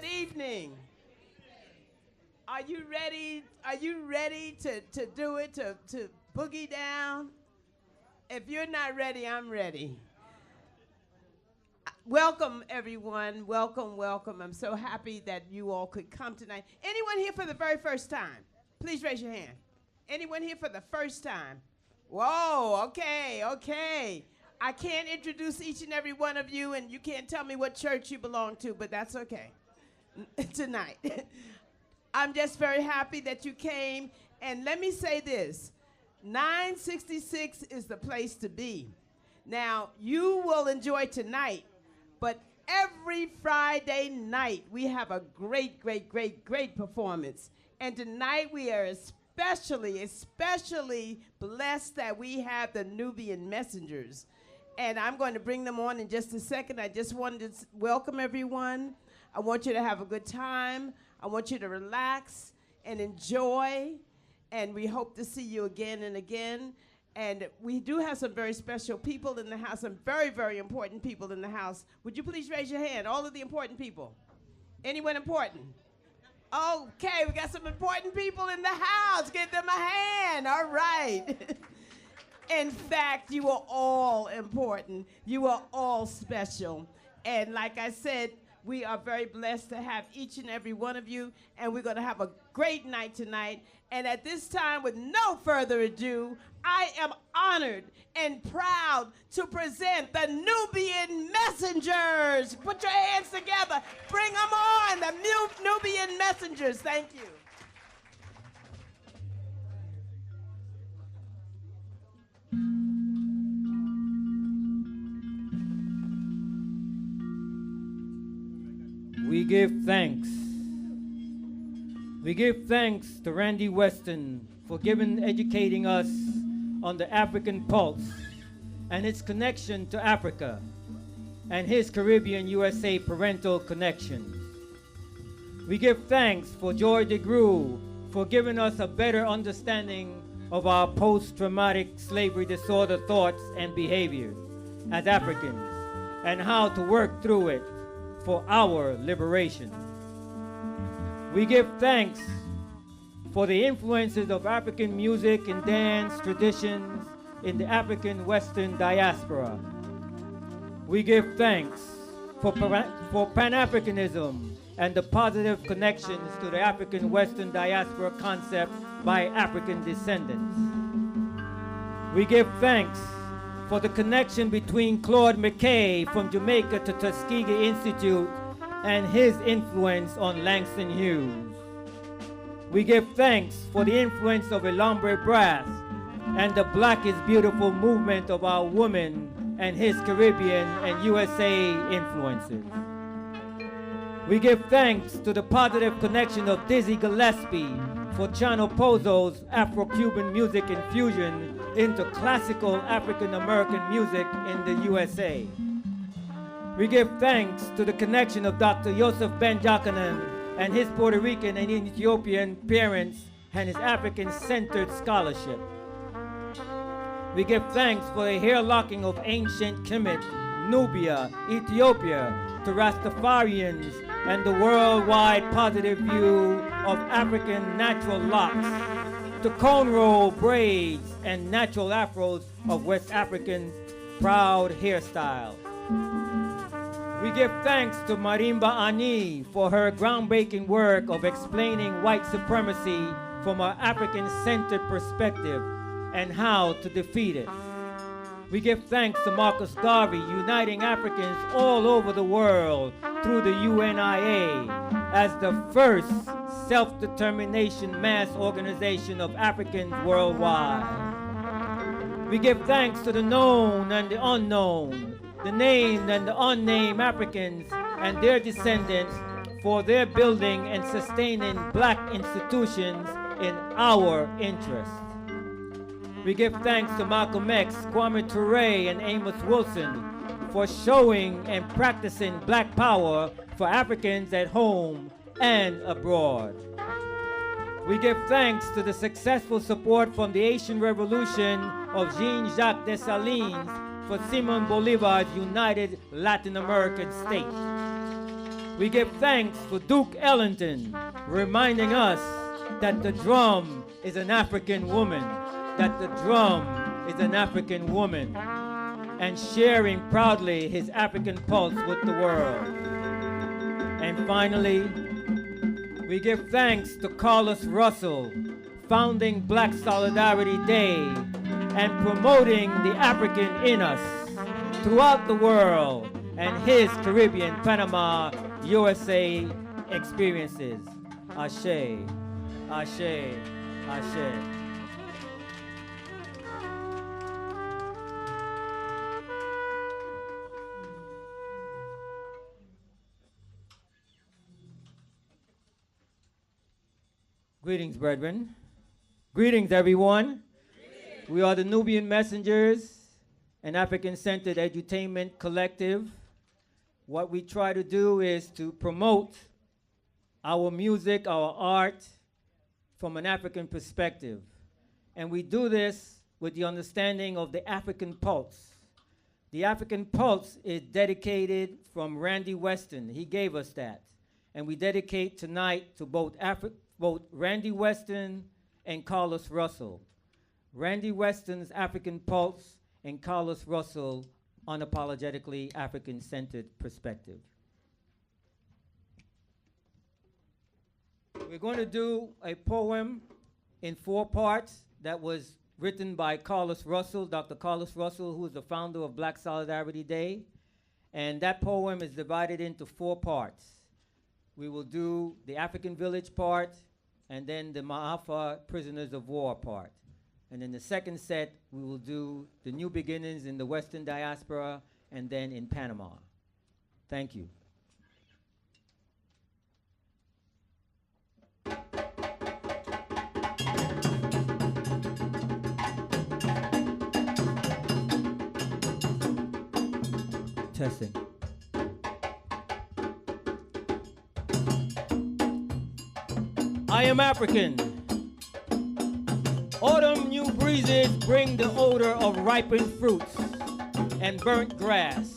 Good evening. Are you ready? Are you ready to do it, to boogie down? If you're not ready, I'm ready. Welcome, everyone. Welcome, welcome. I'm so happy that you all could come tonight. Anyone here for the very first time? Please raise your hand. Anyone here for the first time? Whoa, okay, okay. I can't introduce each and every one of you, and you can't tell me what church you belong to, but that's okay tonight. I'm just very happy that you came, and let me say this. 966 is the place to be. Now, you will enjoy tonight, but every Friday night, we have a great, great, great, great performance. And tonight, we are especially blessed that we have the Nubian Messengers. And I'm going to bring them on in just a second. I just wanted to welcome everyone. I want you to have a good time. I want you to relax and enjoy. And we hope to see you again and again. And we do have some very special people in the house, some very, very important people in the house. Would you please raise your hand, all of the important people? Anyone important? Okay, we got some important people in the house. Give them a hand. All right. In fact, you are all important. You are all special. And like I said, we are very blessed to have each and every one of you, and we're going to have a great night tonight. And at this time, with no further ado, I am honored and proud to present the Nubian Messengers. Put your hands together. Bring them on, the Nubian Messengers. Thank you. We give thanks. We give thanks to Randy Weston for educating us on the African pulse and its connection to Africa and his Caribbean USA parental connections. We give thanks for Joy DeGruy for giving us a better understanding of our post-traumatic slavery disorder thoughts and behaviors as Africans and how to work through it for our liberation. We give thanks for the influences of African music and dance traditions in the African Western diaspora. We give thanks for Pan-Africanism and the positive connections to the African Western diaspora concept by African descendants. We give thanks for the connection between Claude McKay from Jamaica to Tuskegee Institute and his influence on Langston Hughes. We give thanks for the influence of Elambre Brass and the Black is Beautiful movement of our women and his Caribbean and USA influences. We give thanks to the positive connection of Dizzy Gillespie for Chano Pozo's Afro-Cuban music infusion into classical African-American music in the USA. We give thanks to the connection of Dr. Yosef Ben-Jochannan and his Puerto Rican and Ethiopian parents and his African-centered scholarship. We give thanks for the hair-locking of ancient Kemet, Nubia, Ethiopia, to Rastafarians and the worldwide positive view of African natural locks, to cornrow braids and natural afros of West African proud hairstyle. We give thanks to Marimba Ani for her groundbreaking work of explaining white supremacy from an African-centered perspective and how to defeat it. We give thanks to Marcus Garvey, uniting Africans all over the world through the UNIA as the first self-determination mass organization of Africans worldwide. We give thanks to the known and the unknown, the named and the unnamed Africans and their descendants for their building and sustaining Black institutions in our interest. We give thanks to Malcolm X, Kwame Ture, and Amos Wilson for showing and practicing Black power for Africans at home and abroad. We give thanks to the successful support from the Haitian Revolution of Jean-Jacques Dessalines for Simon Bolivar's United Latin American States. We give thanks for Duke Ellington, reminding us that the drum is an African woman, that the drum is an African woman, and sharing proudly his African pulse with the world. And finally, we give thanks to Carlos Russel, founding Black Solidarity Day and promoting the African in us throughout the world and his Caribbean, Panama, USA experiences. Ashe, ashe, ashe. Greetings, brethren. Greetings, everyone. Greetings. We are the Nubian Messengers, an African-centered edutainment collective. What we try to do is to promote our music, our art, from an African perspective. And we do this with the understanding of the African pulse. The African pulse is dedicated from Randy Weston. He gave us that. And we dedicate tonight to both Randy Weston and Carlos Russel. Randy Weston's African pulse and Carlos Russel unapologetically African-centered perspective. We're going to do a poem in 4 parts that was written by Carlos Russel, Dr. Carlos Russel, who is the founder of Black Solidarity Day. And that poem is divided into 4 parts. We will do the African village part, and then the Ma'afa prisoners of war part. And in the second set, we will do the new beginnings in the Western diaspora and then in Panama. Thank you. Testing. I am African. Autumn new breezes bring the odor of ripened fruits and burnt grass,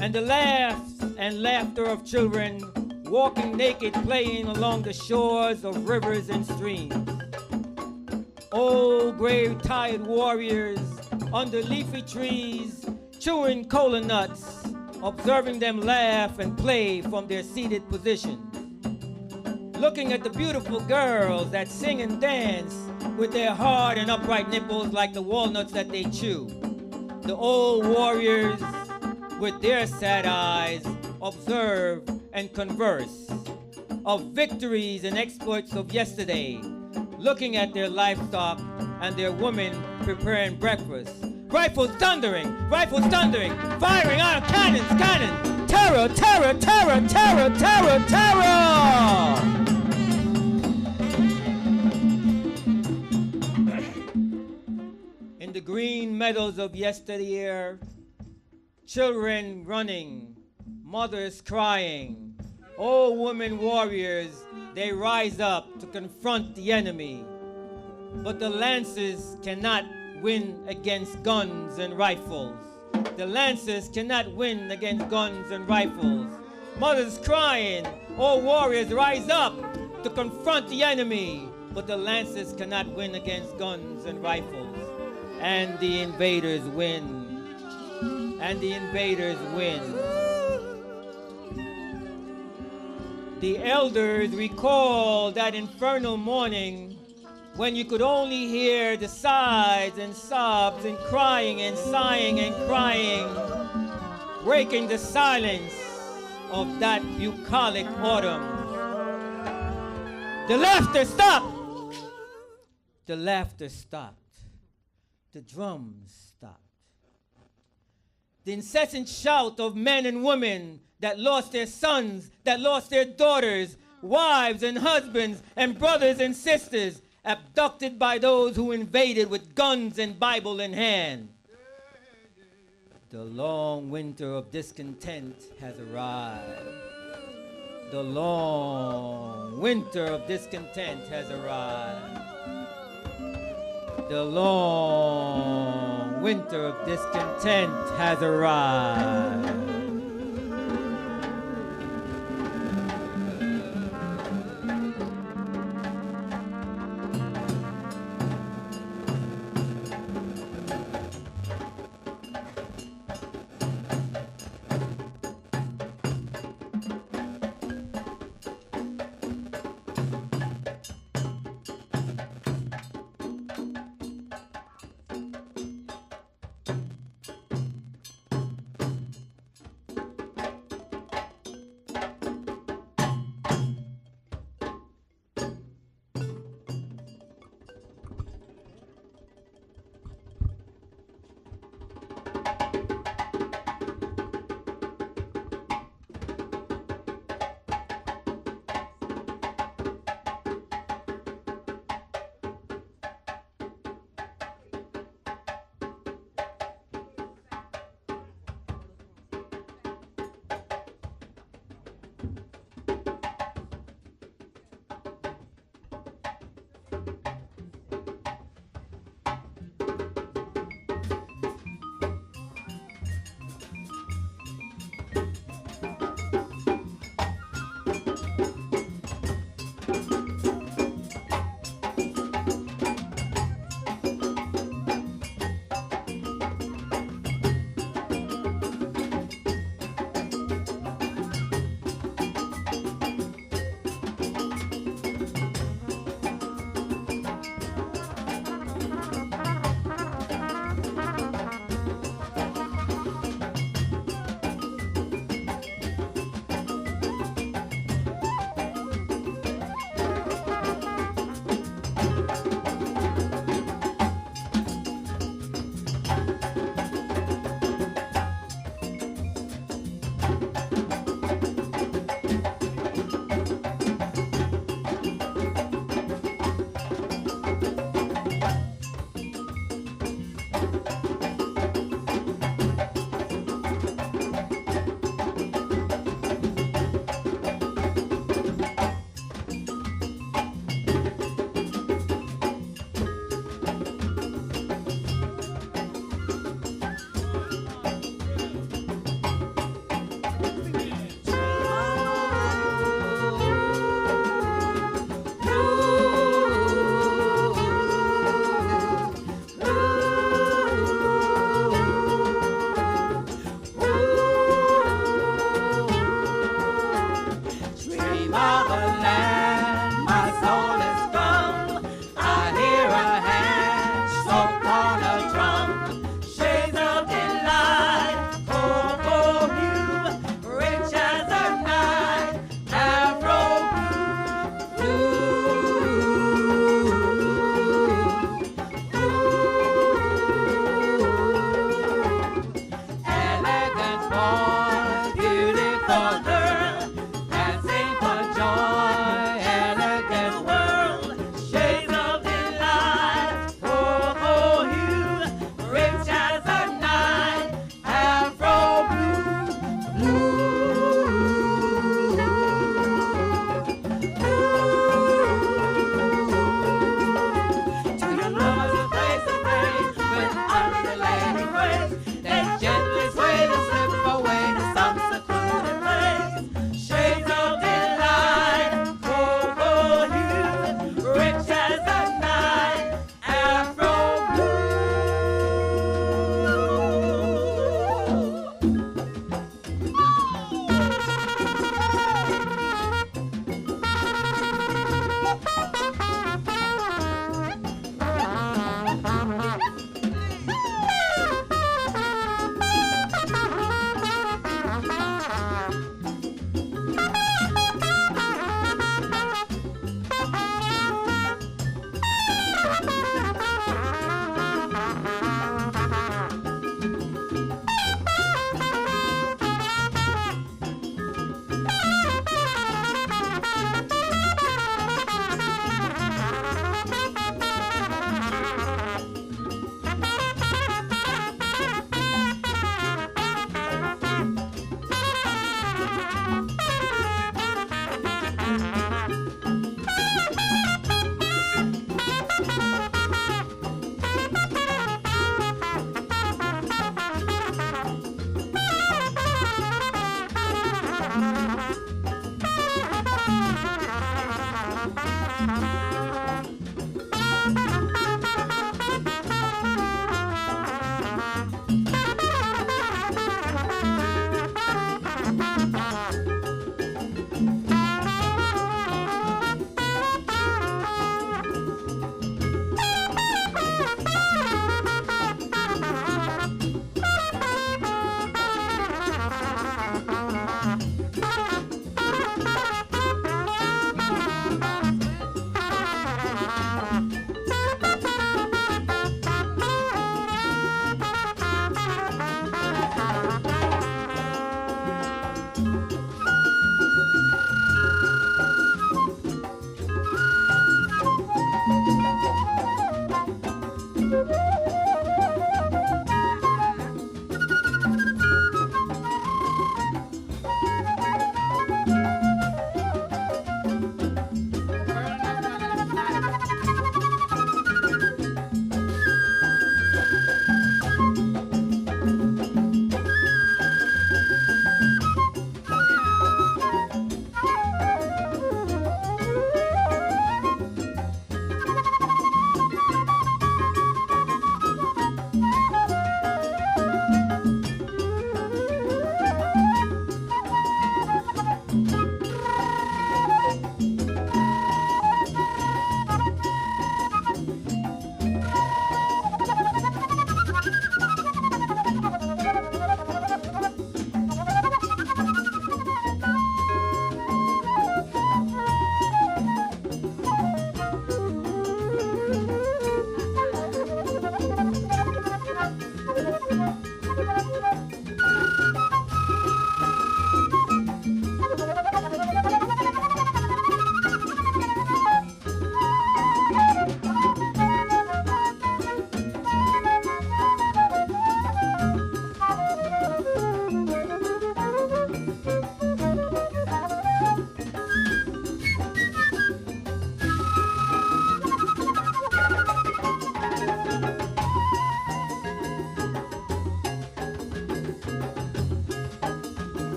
and the laughs and laughter of children walking naked, playing along the shores of rivers and streams. Old gray tired warriors under leafy trees, chewing cola nuts, observing them laugh and play from their seated position. Looking at the beautiful girls that sing and dance with their hard and upright nipples like the walnuts that they chew. The old warriors, with their sad eyes, observe and converse of victories and exploits of yesterday, looking at their livestock and their women preparing breakfast. Rifles thundering, firing out cannons, cannon, terror, terror, terror, terror, terror, terror! In the green meadows of yesteryear, children running, mothers crying, old women warriors, they rise up to confront the enemy. But the lances cannot win against guns and rifles. The lancers cannot win against guns and rifles. Mothers crying, all warriors rise up to confront the enemy. But the lancers cannot win against guns and rifles. And the invaders win. And the invaders win. The elders recall that infernal morning when you could only hear the sighs and sobs and crying and sighing and crying, breaking the silence of that bucolic autumn. The laughter stopped. The laughter stopped. The drums stopped. The incessant shout of men and women that lost their sons, that lost their daughters, wives and husbands and brothers and sisters, abducted by those who invaded with guns and Bible in hand. The long winter of discontent has arrived. The long winter of discontent has arrived. The long winter of discontent has arrived.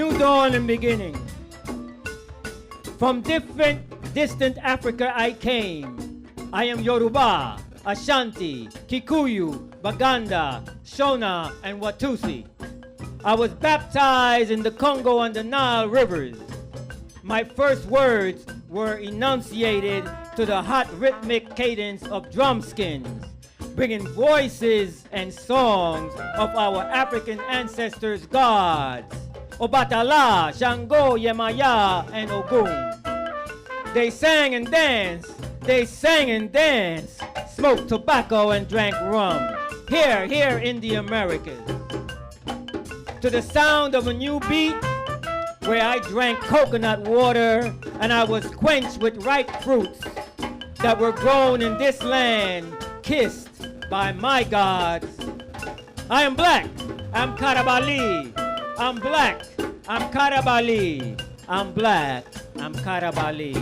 new dawn and beginning. From distant Africa I came. I am Yoruba, Ashanti, Kikuyu, Baganda, Shona, and Watusi. I was baptized in the Congo and the Nile rivers. My first words were enunciated to the hot rhythmic cadence of drum skins, bringing voices and songs of our African ancestors' gods, Obatala, Shango, Yemaya, and Ogun. They sang and danced, smoked tobacco and drank rum, here in the Americas. To the sound of a new beat, where I drank coconut water and I was quenched with ripe fruits that were grown in this land, kissed by my gods. I am black, I'm Karabali. I'm black, I'm Karabali. I'm black, I'm Karabali.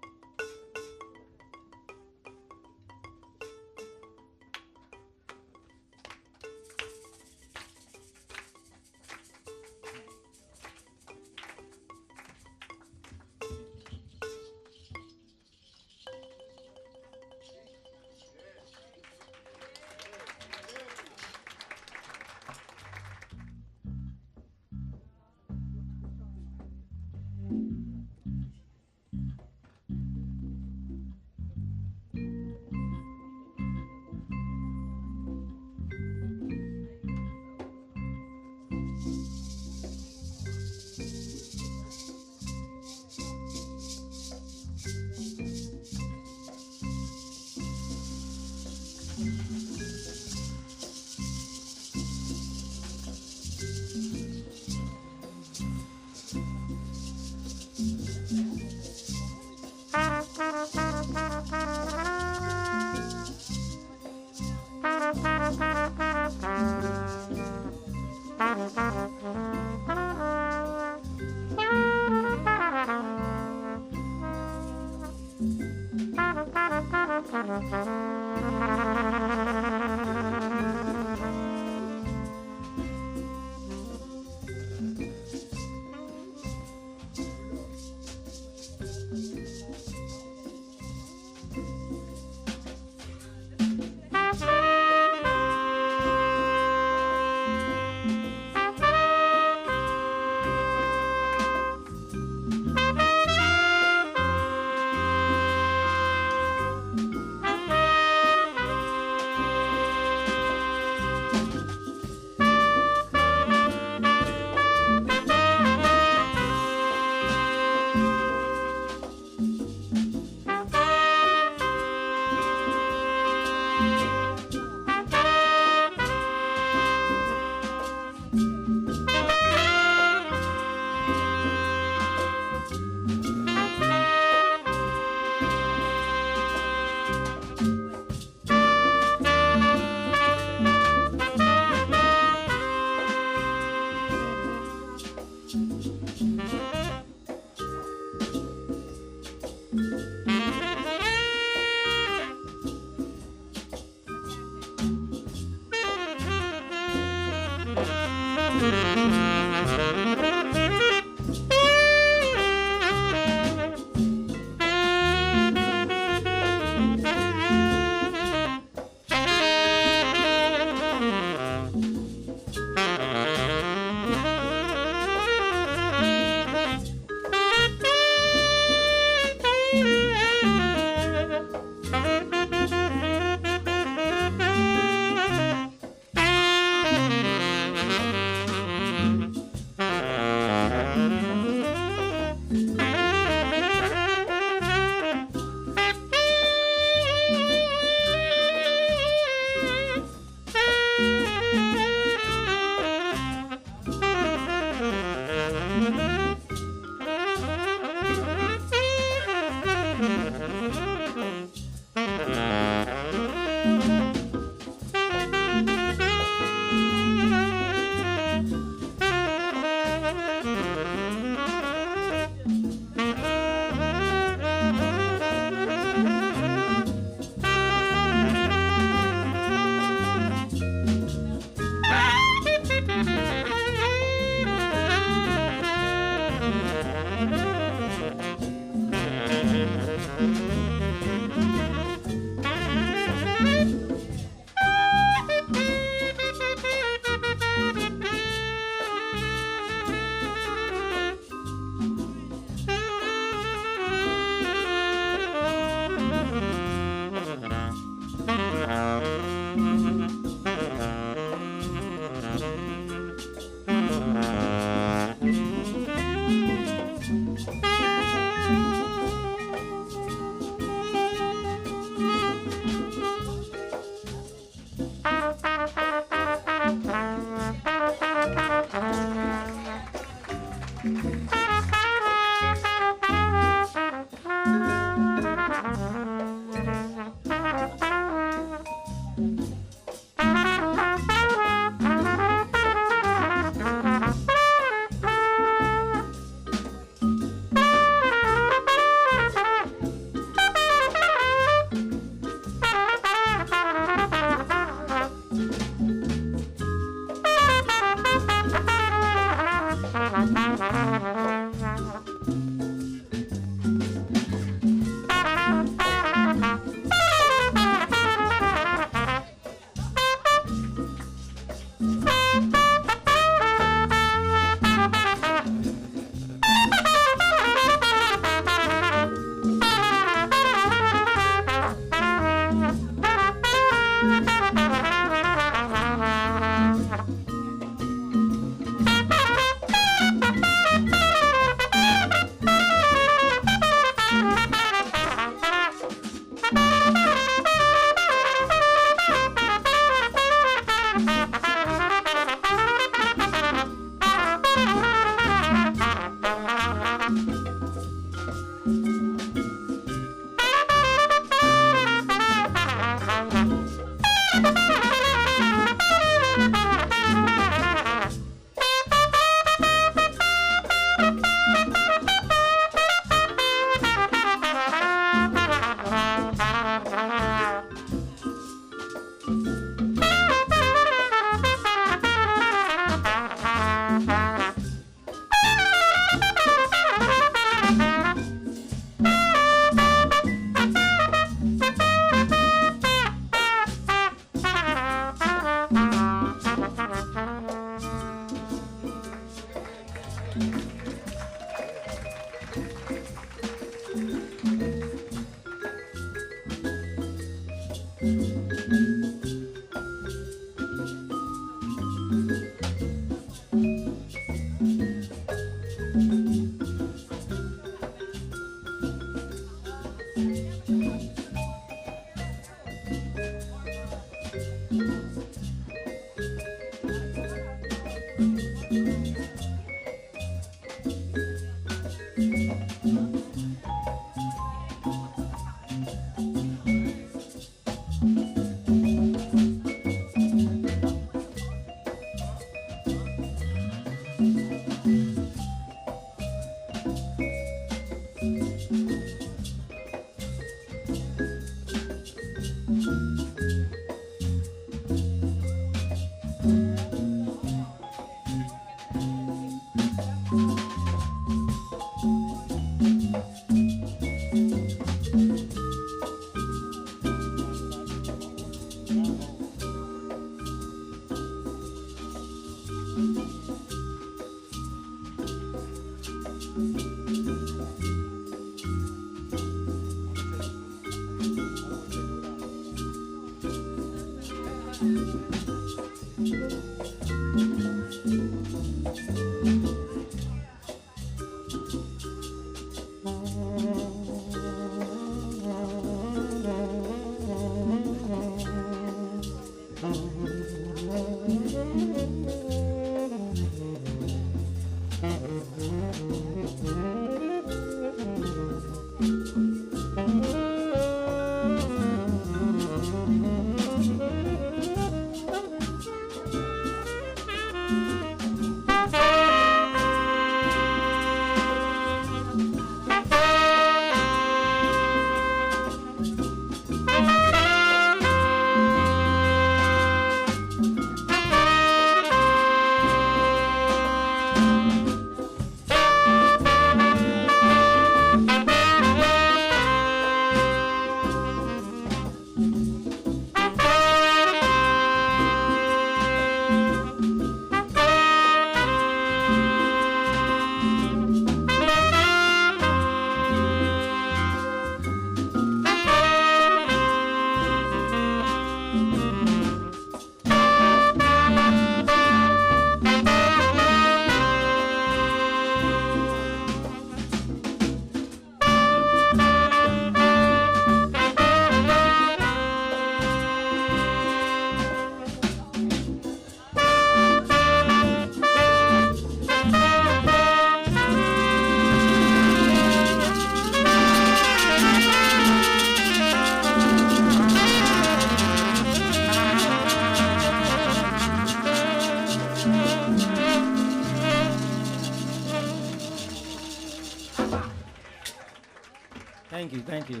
Thank you, thank you.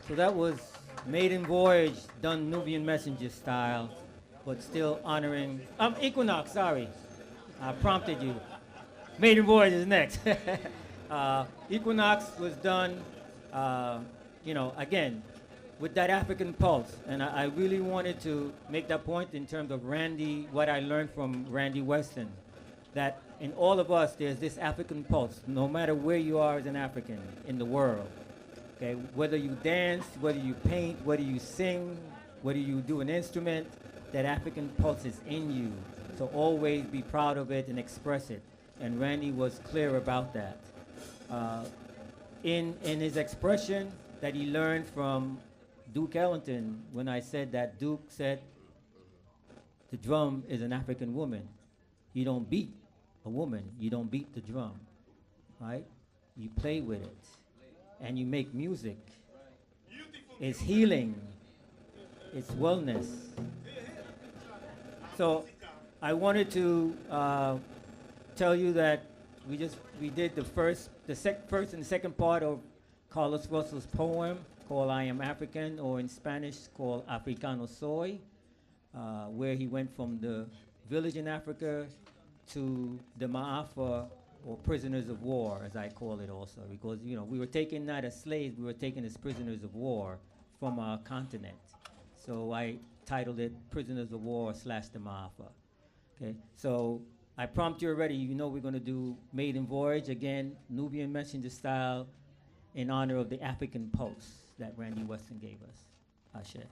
So that was Maiden Voyage done Nubian Messenger style, but still honoring, Equinox, sorry. I prompted you. Maiden Voyage is next. Equinox was done, again, with that African pulse. And I really wanted to make that point in terms of Randy, what I learned from Randy Weston, that in all of us, there's this African pulse, no matter where you are as an African in the world. Okay, whether you dance, whether you paint, whether you sing, whether you do an instrument, that African pulse is in you. So always be proud of it and express it. And Randy was clear about that. In his expression that he learned from Duke Ellington, when I said that Duke said, the drum is an African woman. You don't beat a woman, you don't beat the drum, right? You play with it. And you make music. It's healing. It's wellness. So I wanted to tell you that we did the first and second part of Carlos Russel's poem called I Am African, or in Spanish called Africano Soy, where he went from the village in Africa to the Ma'afa, or prisoners of war, as I call it also, because we were taken not as slaves, we were taken as prisoners of war from our continent. So I titled it Prisoners of War / the Ma'afa. Okay, so I prompt you already, we're going to do Maiden Voyage, again, Nubian Messenger style, in honor of the African pulse that Randy Weston gave us. Ashe.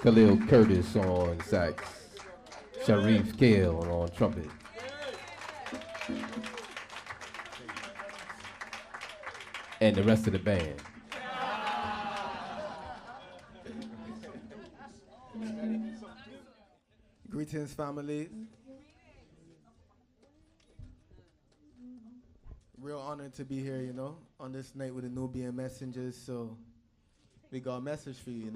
Khalil Curtis on sax, Sharif Kales on trumpet. And the rest of the band. Greetings, family. Real honored to be here, on this night with the Nubian Messengers. So we got a message for you,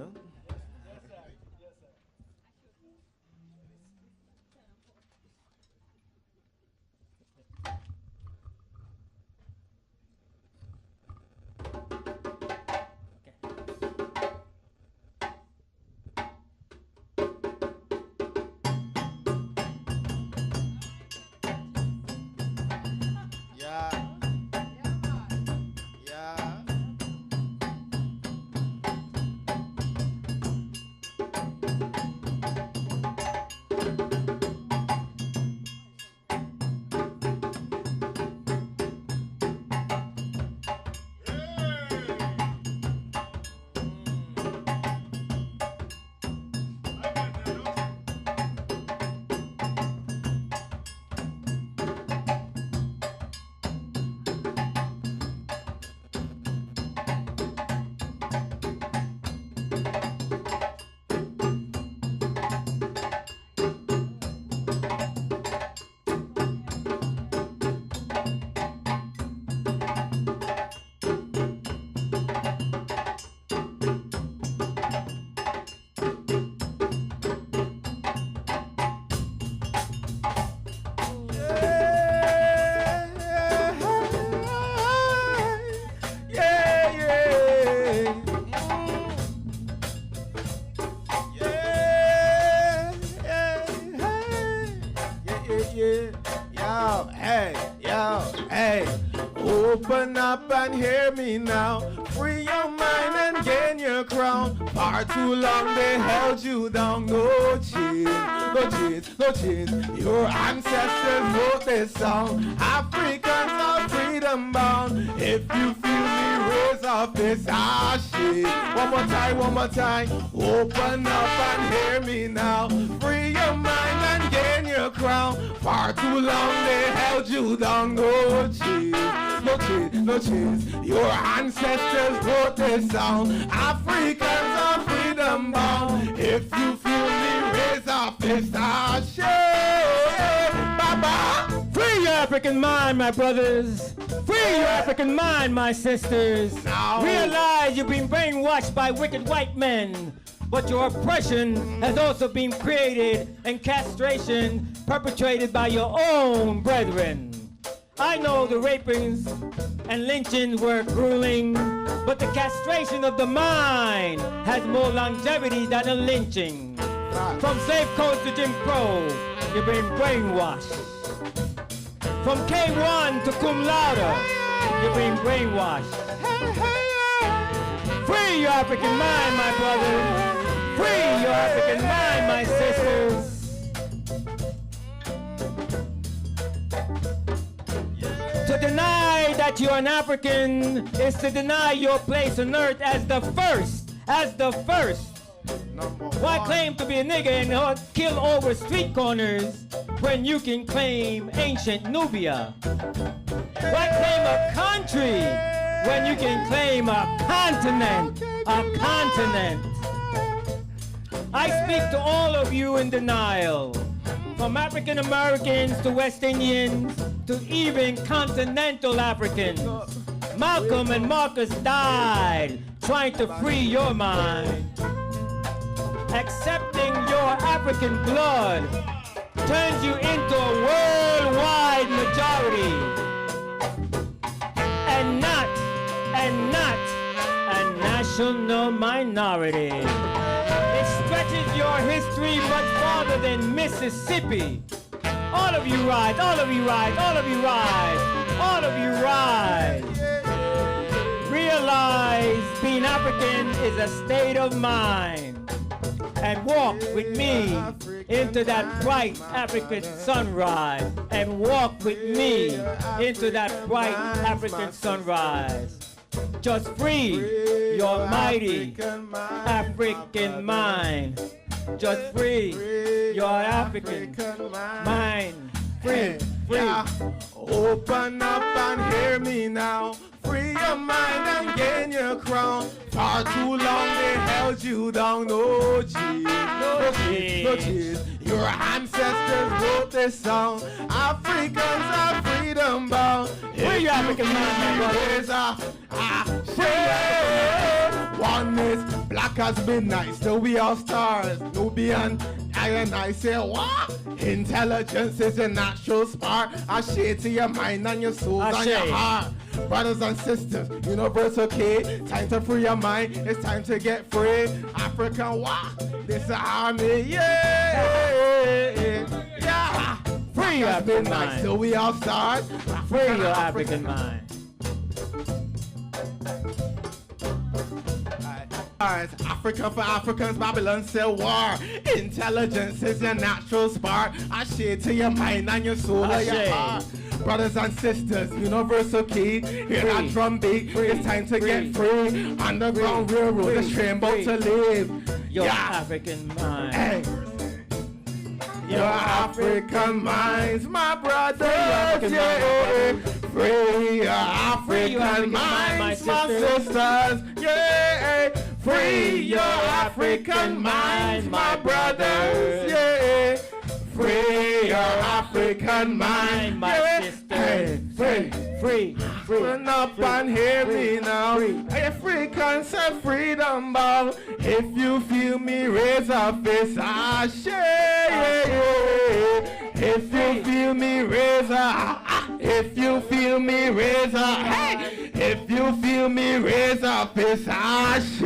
hey. Open up and hear me now. Free your mind and gain your crown. Far too long they held you down. No cheese, no cheese, no cheese. Your ancestors wrote this song. Africans are freedom bound. If you feel me, raise up this shit. One more time. Open up and hear me now. Free your mind and gain your crown. Far too long they held you down. No cheese, no cheese, no cheese. Your ancestors wrote this song. Africans are freedom bound. If you feel me, raise up this shit. Baba. Free your African mind, my brothers. Free your African mind, my sisters. Now. Realize you've been brainwashed by wicked white men. But your oppression has also been created and castration perpetrated by your own brethren. I know the rapings and lynchings were grueling, but the castration of the mind has more longevity than a lynching. From slave codes to Jim Crow, you've been brainwashed. From K1 to cum laude, you've been brainwashed. Free your African mind, my brothers. Free your African mind, my sisters. To deny that you're an African is to deny your place on earth as the first. Why claim to be a nigger and kill over street corners when you can claim ancient Nubia? Why claim a country when you can claim a continent? I speak to all of you in denial, from African Americans to West Indians to even continental Africans. Malcolm and Marcus died trying to free your mind. Accepting your African blood turns you into a worldwide majority and not a national minority. It stretches your history much farther than Mississippi. All of you rise, all of you rise, all of you rise, all of you rise. Realize being African is a state of mind. And walk with me into that bright African sunrise. And walk with me into that bright African sunrise. Just free your mighty African mind. Just free your African mind. Free. Open up and hear me now. Free your mind and gain your crown. Far too long they held you down. No cheese. Your ancestors wrote this song. Africans are freedom bound. Free your African mind, my brothers. One is black as midnight, still we are stars. Nubian, and I say what? Intelligence is a natural spark. I share to your mind and your soul and your heart. Brothers and sisters, universal key. Time to free your mind, it's time to get free. African what? This is army, yeah. Free your African mind. Still we all start. Free your African mind. Africa for Africans, Babylon say war. Intelligence is your natural spark. I share to your mind and your soul and your heart. Brothers and sisters, universal key. Hear that drum beat. It's time to get free. Underground railroad, the train boat to live. Your African mind. Hey. Your African minds, my brothers. Free your African minds, my sisters. Yeah. Free your African minds, my brothers, yeah. Free your African mind, my sisters. Free. Open up and hear me now. Africans have freedom bound. If you feel me, raise a fist. If you feel me, raise a. If you feel me, raise a. If you you feel me, raise up his ashe.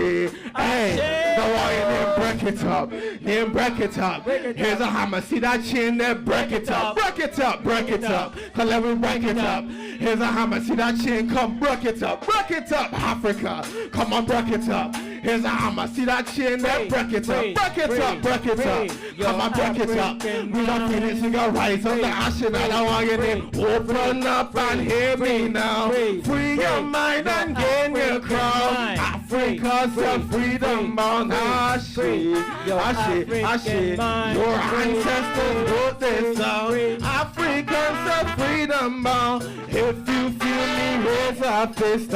Hey, the warrior, then break it up. Then break it up. Here's a hammer. See that chin, then break it up. Break it up, break it up. Cause let me break it up. Here's a hammer. See that chin, come break it up. Break it up, Africa. Come on, break it up. Here's a hammer. See that chin, then break it up. Break it up, break it up. Come on, break it up. We don't finish, we got rise on the ash and I don't want your name. Open up and hear me now. Free your mind and gain your crown. Africa's a freedom bound. Ashe, ashe, ashe. Your ancestors wrote this song. Africans are freedom bound. If you feel me, raise a fist.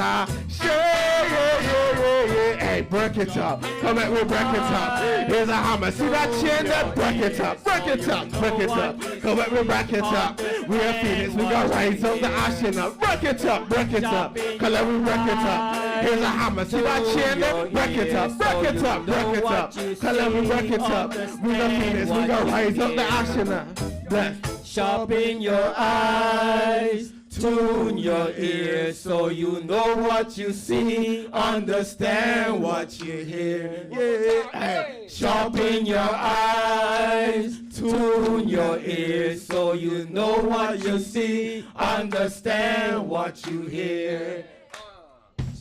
Hey, break it up. Come at me, break it up. Here's a hammer. See that chin? That break it up. Break it up. Break it up. Come at me, break it up. We are Phoenix. We got rise up the ashen up. Break it up. Break it up. Come let me break it up. Here's a hammer. See that chin? That break it up. Break it up. Break it up. Come let me break it up. We got Phoenix. We got rise up the ashen up. Bless. Sharpen your eyes, tune your ears, so you know what you see, understand what you hear. Yeah. Hey. Sharpen your eyes, tune your ears, so you know what you see, understand what you hear.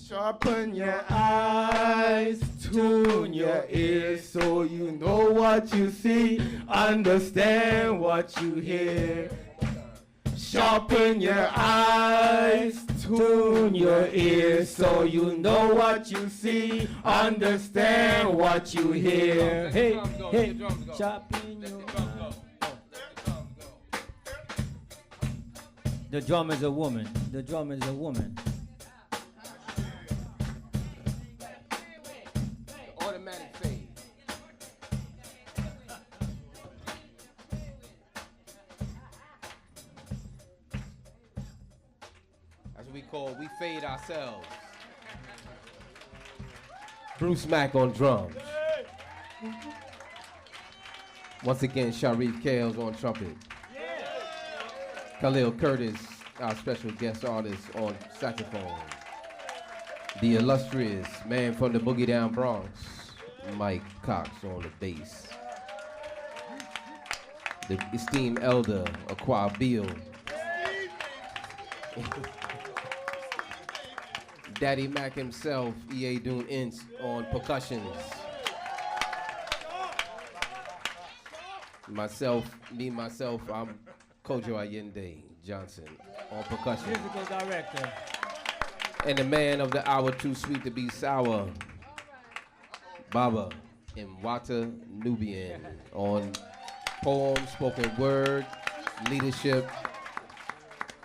Sharpen your eyes, tune your ears, so you know what you see, understand what you hear. Sharpen your eyes, tune your ears, so you know what you see, understand what you hear. Hey, hey, sharpen your eyes. The drum is a woman. The drum is a woman. Automatic fade. That's what we call, we fade ourselves. Bruce Mack on drums. Once again, Sharif Kales on trumpet. Khalil Curtis, our special guest artist on saxophone. The illustrious man from the Boogie Down Bronx, Mike Cox on the bass. The esteemed elder, Aquah Beale. Daddy Mack himself, Iyedun Ince on percussions. Myself, I'm Kojo Ayinde Johnson on percussion. Musical director. And the man of the hour, too sweet to be sour, Bala and Mwata Nubian on poem, spoken word, leadership,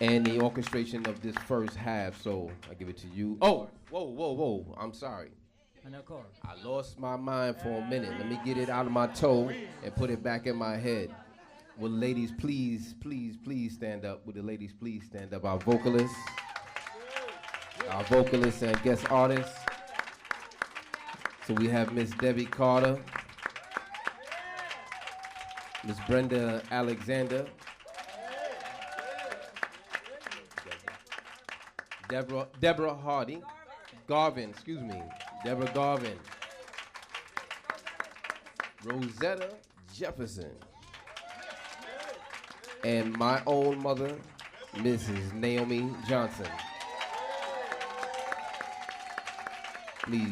and the orchestration of this first half. So I give it to you. Oh, whoa, I'm sorry. I lost my mind for a minute. Let me get it out of my toe and put it back in my head. Will the ladies please stand up? Will the ladies please stand up? Our vocalists and guest artists. So we have Miss Debbie Carter, Miss Brenda Alexander, Debra Hardy, Debra Garvin, Rosetta Jefferson, and my own mother, Mrs. Naomi Johnson. Please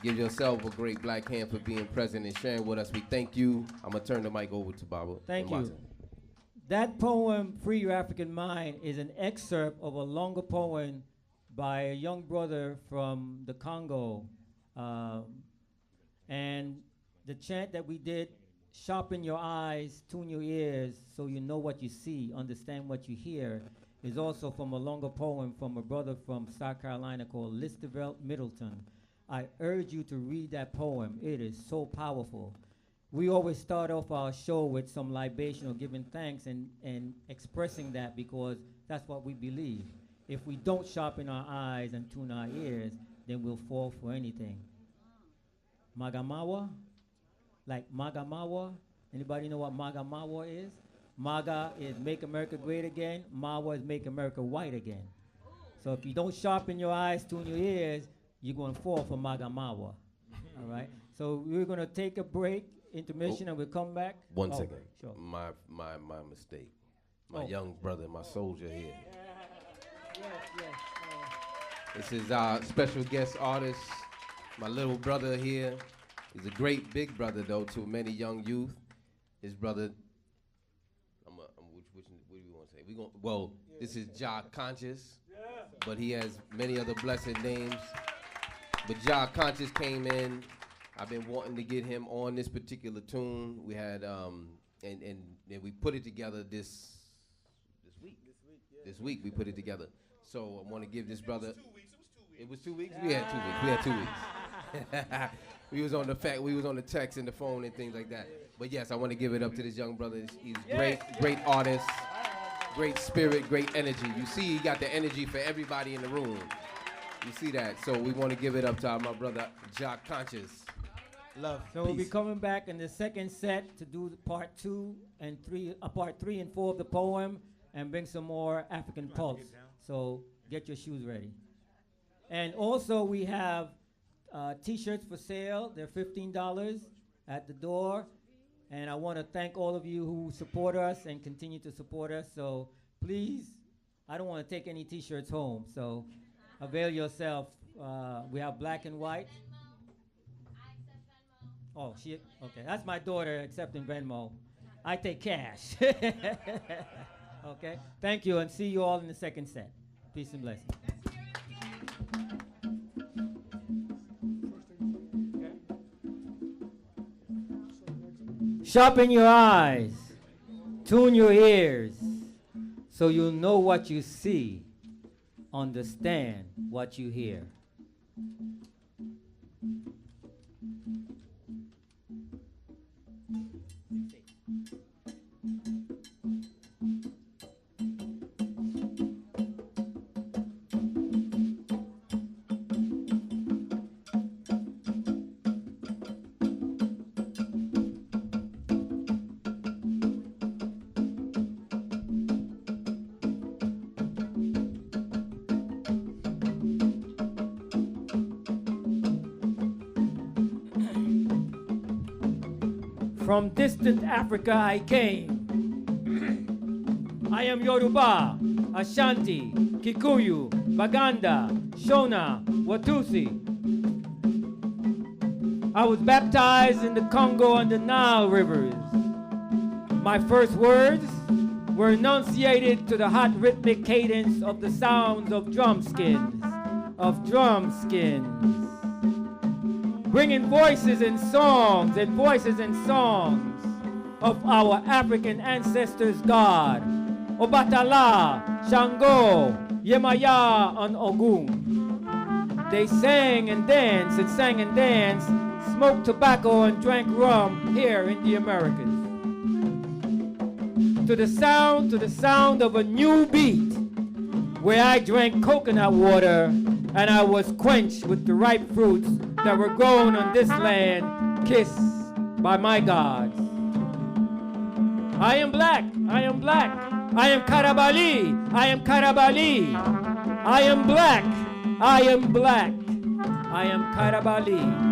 give yourself a great black hand for being present and sharing with us. We thank you. I'm going to turn the mic over to Baba. Thank you. That poem, Free Your African Mind, is an excerpt of a longer poem by a young brother from the Congo. And the chant that we did, sharpen your eyes, tune your ears, so you know what you see, understand what you hear, is also from a longer poem from a brother from South Carolina called Listerville Middleton. I urge you to read that poem. It is so powerful. We always start off our show with some libation or giving thanks and expressing that because that's what we believe. If we don't sharpen our eyes and tune our ears, then we'll fall for anything. Magamawa, like Magamawa. Anybody know what Magamawa is? Maga is make America great again. Mawa is make America white again. So if you don't sharpen your eyes, tune your ears, you're going to fall for Magamawa. All right? So we're going to take a break, intermission, and we'll come back. One second. Sure. My mistake. My young brother, my soldier here. Yes. This is our special guest artist, my little brother here. He's a great big brother, though, to many young youth. His brother, what do you want to say? This is Konscious, but he has many other blessed names. But Konscious came in. I've been wanting to get him on this particular tune. We had, and we put it together this week. This week we put it together. So I want to give this brother. It was 2 weeks. We had 2 weeks. We had 2 weeks. We was on the text and the phone and things like that. But yes, I want to give it up to this young brother. He's great artist, great spirit, great energy. You see, he got the energy for everybody in the room. You see that? So we want to give it up to my brother, Konscious. Love. So we'll be coming back in the second set to do part 2 and 3, part 3 and 4 of the poem, and bring some more African pulse. So get your shoes ready. And also we have T-shirts for sale. They're $15 at the door. And I want to thank all of you who support us and continue to support us. So please, I don't want to take any T-shirts home. So avail yourself. We have black and white. Oh, okay. That's my daughter accepting Venmo. I take cash. Okay. Thank you, and see you all in the second set. Peace and blessings. Sharpen your eyes, tune your ears, so you'll know what you see, understand what you hear. From distant Africa I came. I am Yoruba, Ashanti, Kikuyu, Baganda, Shona, Watusi. I was baptized in the Congo and the Nile rivers. My first words were enunciated to the hot rhythmic cadence of the sounds of drumskins, bringing voices and songs of our African ancestors' God, Obatala, Shango, Yemaya, and Ogun. They sang and danced, smoked tobacco and drank rum here in the Americas. To the sound of a new beat, where I drank coconut water and I was quenched with the ripe fruits that were grown on this land, kissed by my gods. I am black, I am black, I am Karabali, I am Karabali. I am black, I am black, I am Karabali.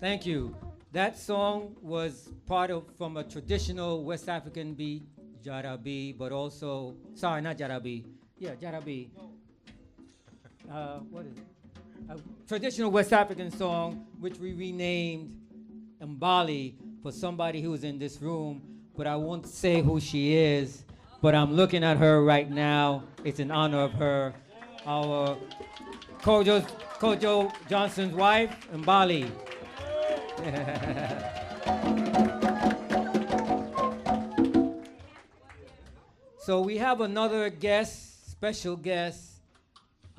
Thank you. That song was from a traditional West African beat, Jarabi, but also, sorry, not Jarabi. Yeah, Jarabi. What is it? A traditional West African song, which we renamed Mbali for somebody who's in this room, but I won't say who she is, but I'm looking at her right now. It's in honor of her, our Kojo Johnson's wife, Mbali. So we have another guest, special guest,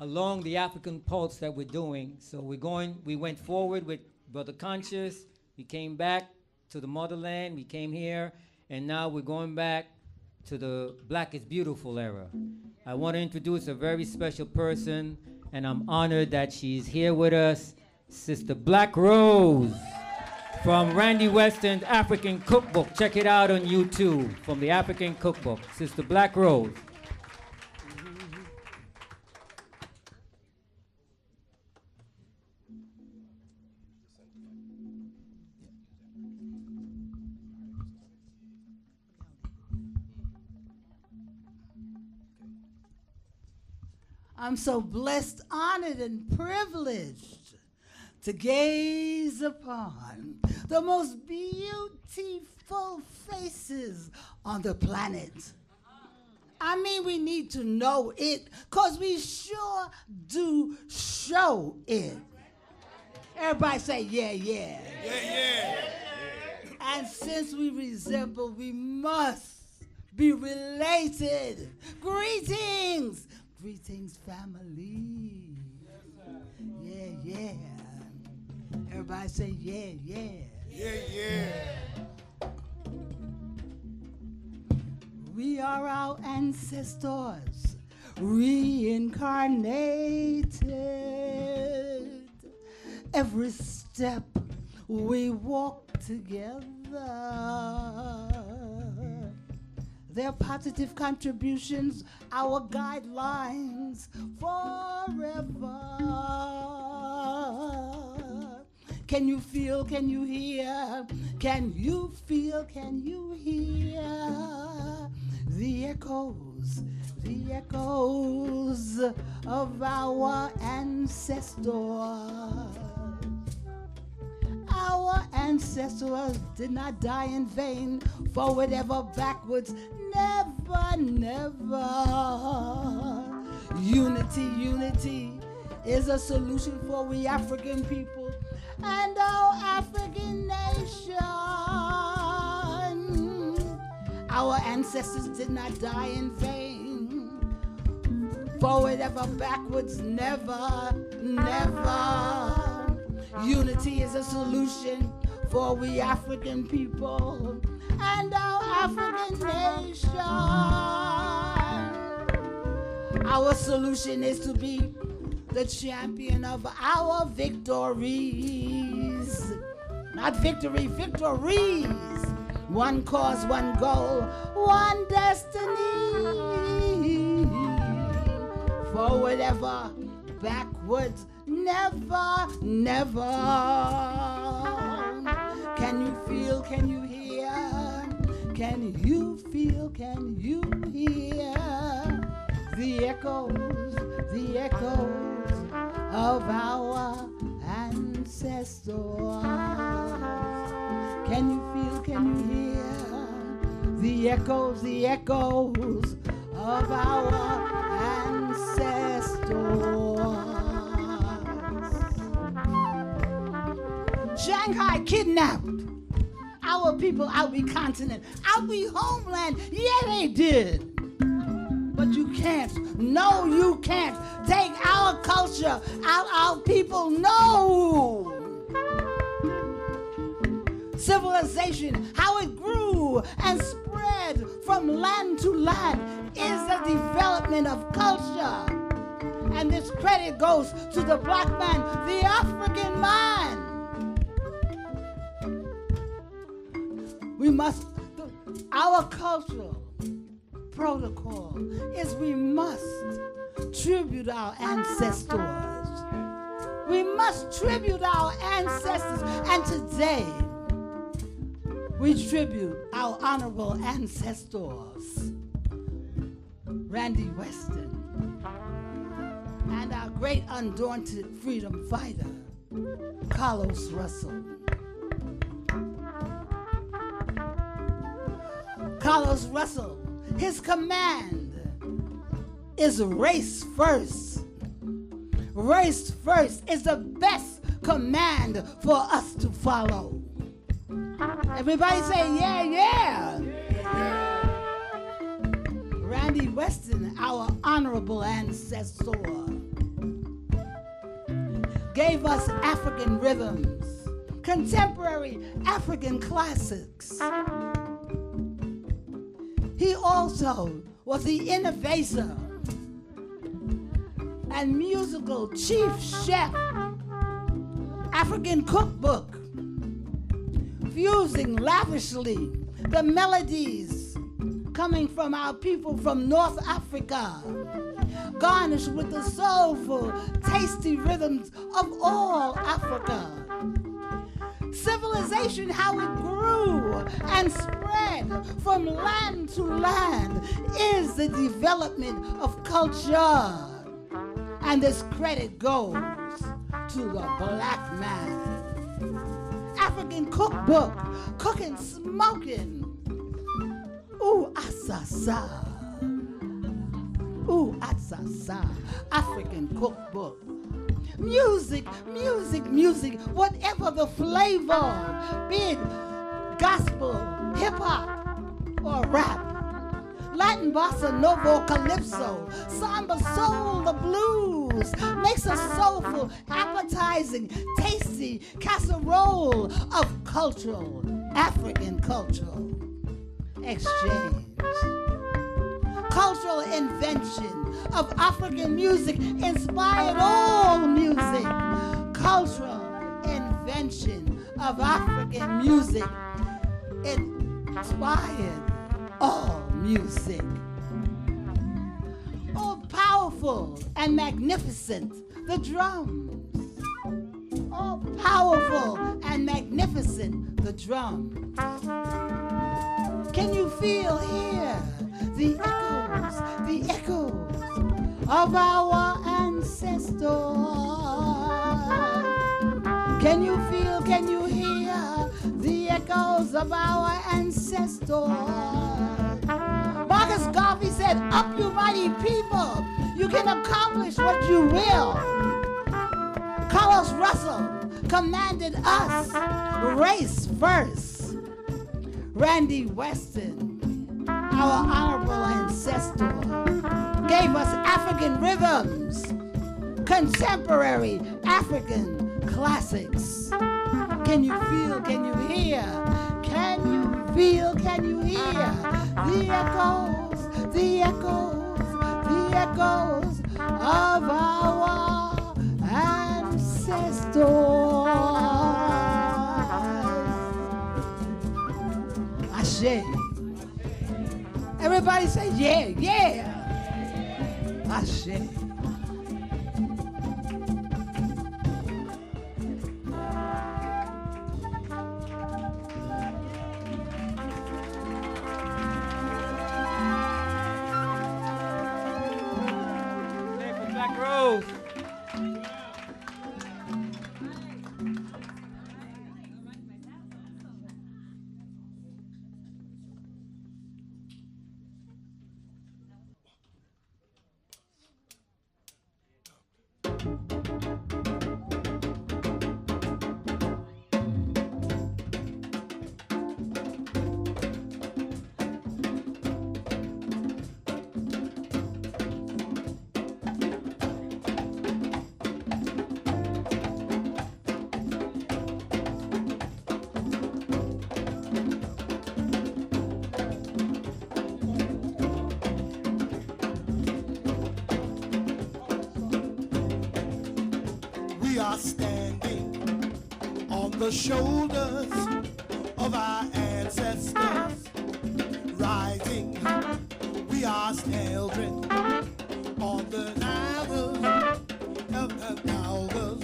along the African pulse that we're doing. So we went forward with Brother Konscious, we came back to the motherland, we came here, and now we're going back to the Black is Beautiful era. I want to introduce a very special person, and I'm honored that she's here with us, Sister Black Rose from Randy Weston's African Cookbook. Check it out on YouTube, from the African Cookbook, Sister Black Rose. I'm so blessed, honored, and privileged to gaze upon the most beautiful faces on the planet. I mean, we need to know it, because we sure do show it. Everybody say, yeah, yeah. Yeah, yeah. And since we resemble, we must be related. Greetings. Greetings, family. Yeah, yeah. Everybody say, yeah, yeah. Yeah, yeah. We are our ancestors, reincarnated. Every step we walk together. Their positive contributions, our guidelines forever. Can you feel, can you hear? Can you feel, can you hear? The echoes of our ancestors. Our ancestors did not die in vain, forward ever, backwards, never, never. Unity is a solution for we African people and our African nation. Our ancestors did not die in vain, forward ever, backwards, never, never. Unity is a solution for we African people and our African nation. Our solution is to be the champion of our victories. Not victory, victories. One cause, one goal, one destiny. Forward ever, backwards, never, never. Can you feel, can you hear? Can you feel, can you hear? The echoes of our ancestors. Can you feel, can you hear? The echoes of our ancestors. Shanghai kidnapped our people out the continent, out the homeland. Yeah, they did. But you can't, no, you can't take our culture out our people, no. Civilization, how it grew and spread from land to land, is the development of culture. And this credit goes to the black man, the African man. We must, our cultural protocol is we must tribute our ancestors. We must tribute our ancestors, and today we tribute our honorable ancestors, Randy Weston, and our great undaunted freedom fighter, Carlos Russel. Carlos Russel, his command is race first. Race first is the best command for us to follow. Everybody say, yeah, yeah. Randy Weston, our honorable ancestor, gave us African rhythms, contemporary African classics. He also was the innovator and musical chief chef, African cookbook, fusing lavishly the melodies coming from our people from North Africa, garnished with the soulful, tasty rhythms of all Africa. Civilization, how it grew and spread from land to land, is the development of culture. And this credit goes to the black man. African cookbook, cooking, smoking. Ooh, asasa. Ooh, asasa. African cookbook. Music, music, music, whatever the flavor, be it gospel, hip-hop, or rap. Latin, bossa nova, calypso, samba, soul, the blues, makes a soulful, appetizing, tasty casserole of cultural, African cultural exchange. Cultural invention of African music inspired all music. Cultural invention of African music inspired all music. Oh, powerful and magnificent, the drums. Oh, powerful and magnificent, the drums. Can you feel here the echoes of our ancestors? Can you feel, can you hear the echoes of our ancestors? Marcus Garvey said, up you mighty people, you can accomplish what you will. Carlos Russel commanded us, race first. Randy Weston, our honorable ancestor, gave us African rhythms, contemporary African classics. Can you feel, can you hear? Can you feel, can you hear? The echoes, the echoes, the echoes of our ancestors. Ashe. Everybody say, yeah, yeah. Ashe. Standing on the shoulders of our ancestors, rising, we are standing on the nails of the elders.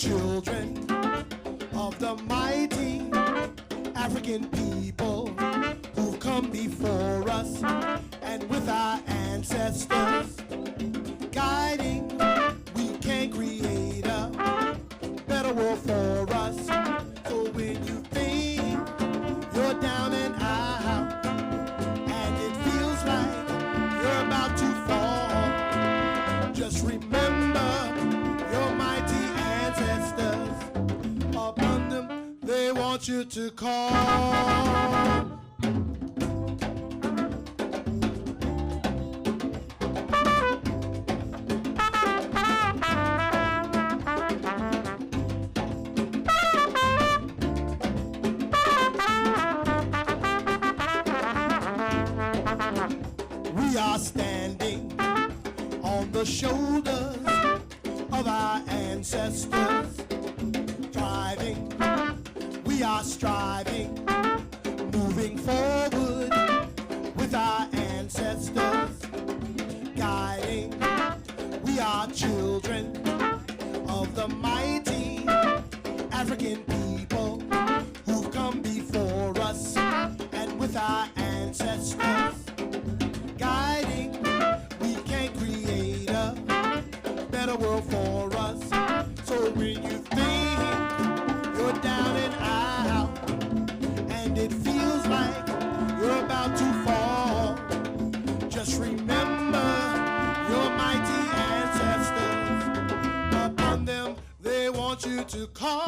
children of the mighty African people who've come before us, and with our ancestors guiding, we can create a better world for us. So when you think you're down and out, and it feels like you're about to fall, just remember your mighty ancestors. Upon them, they want you to call. We are standing on the shoulders of our ancestors, striving, we are striving, moving forward with our ancestors, guiding, we are children of the mighty African people who've come before us, and with our ancestors guiding, we can create a better world for us. So when you think you're down and out, and it feels like you're about to fall, just remember your mighty ancestors. Upon them, they want you to call.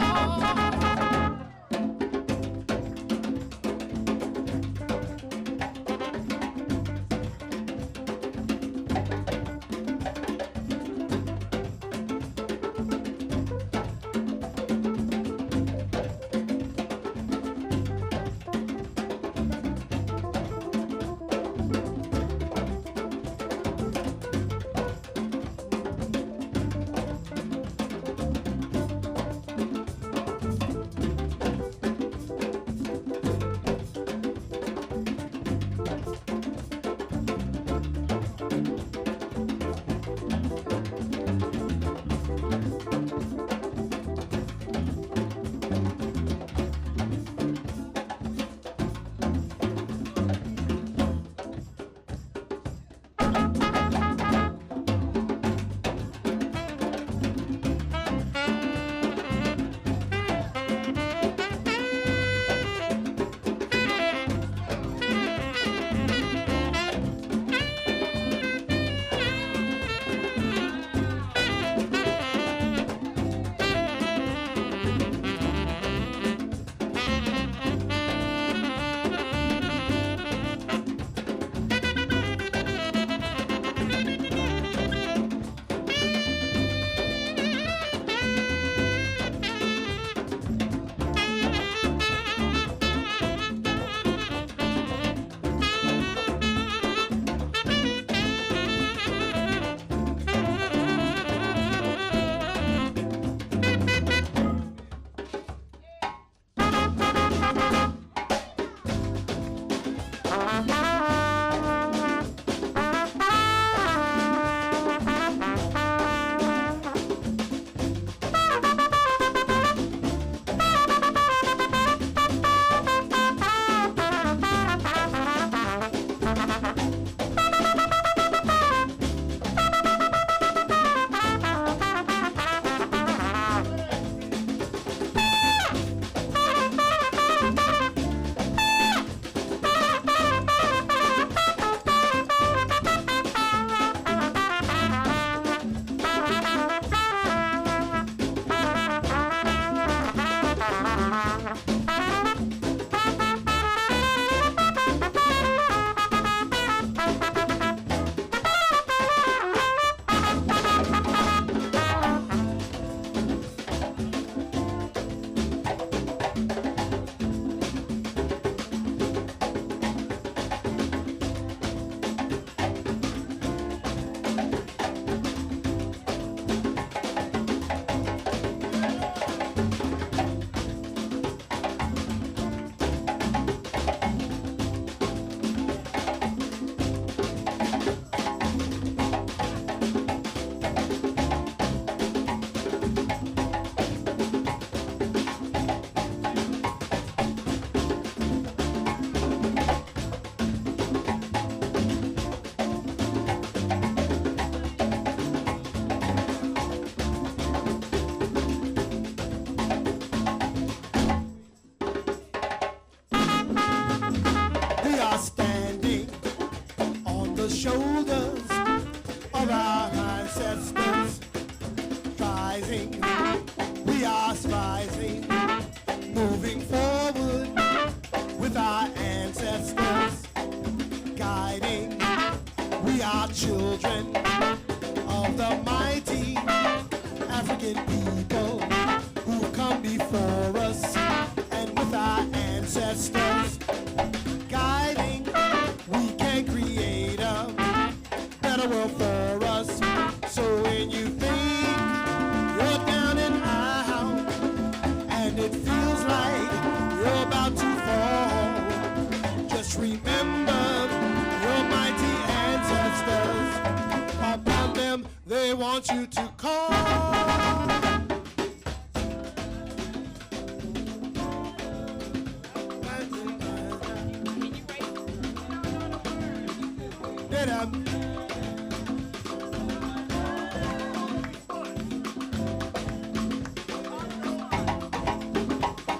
want you to call.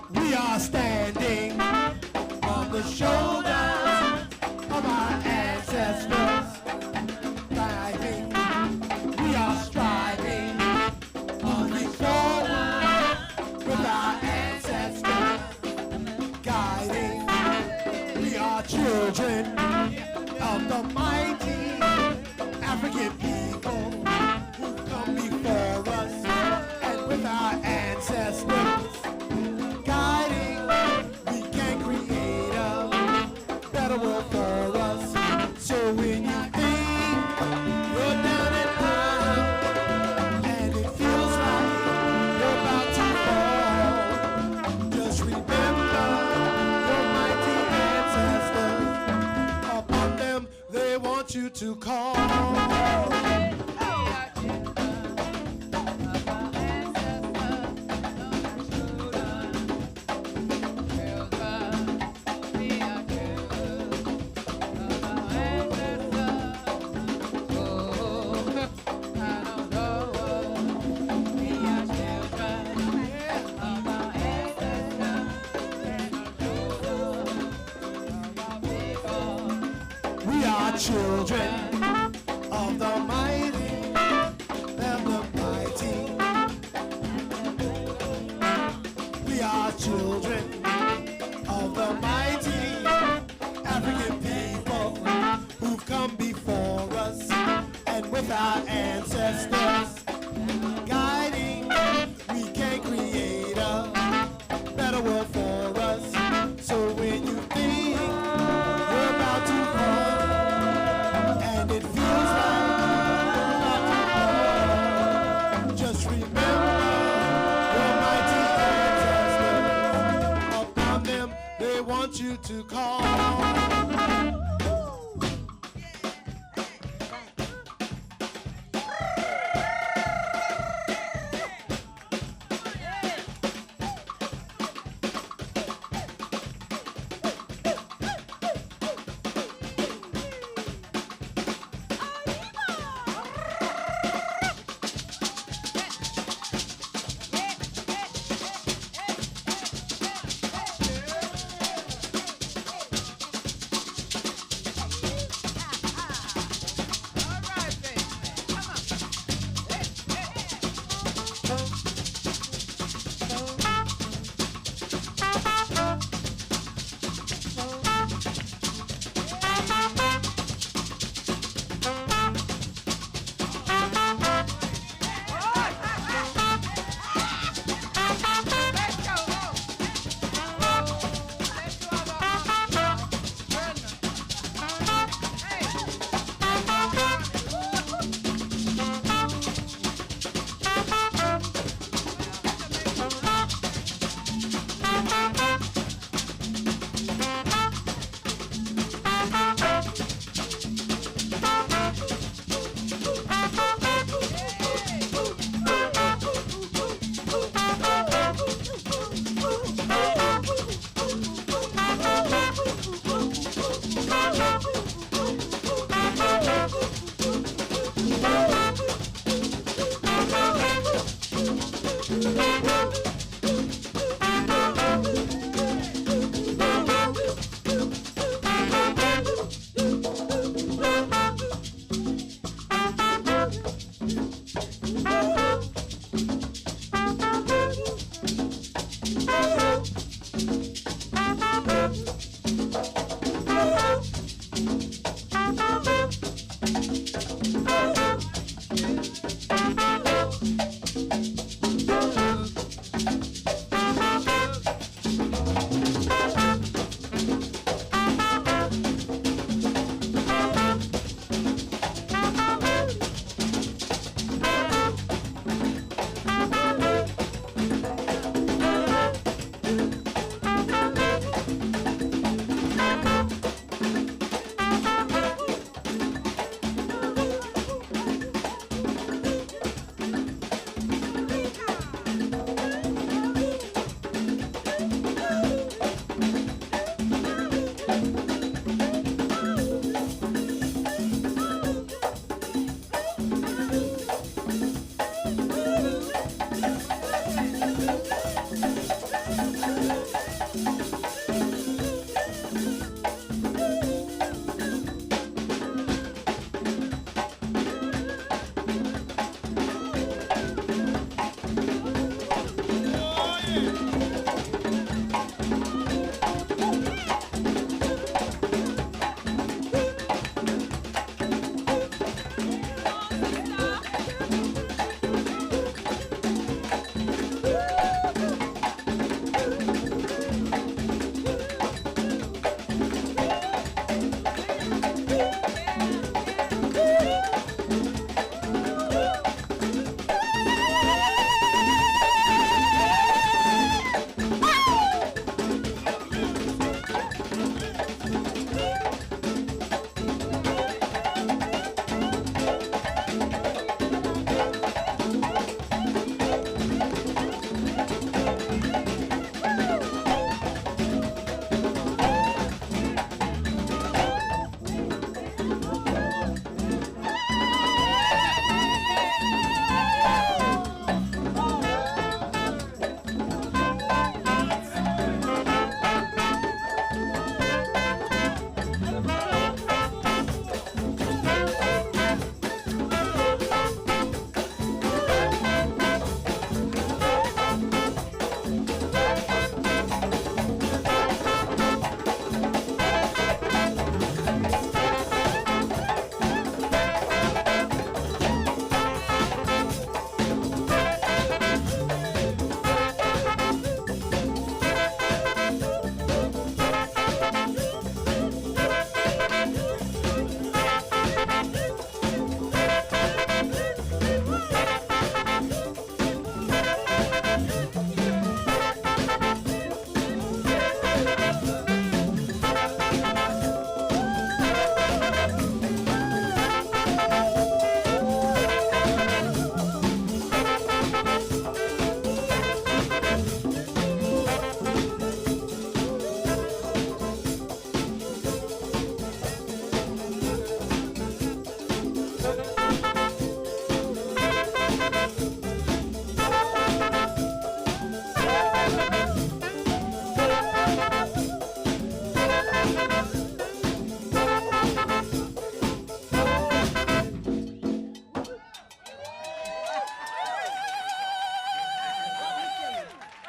We are standing on the shoulders of our ancestors. Striving, we are striving on the shoulders with our ancestors. Guiding, we are children of the mighty African people who come before us, and with our ancestors guiding, we can create a better world for us. So when you think you're down and out and it feels like you're about to fall, just remember your mighty ancestors. Upon them, they want you to call. Children of the mighty, and the mighty. We are children of the mighty African people who've come before us, and with our ancestors guiding, we can create a better world for us. So when you think you're about to fall, it feels like just remember your mighty ancestors. Upon them, they want you to call.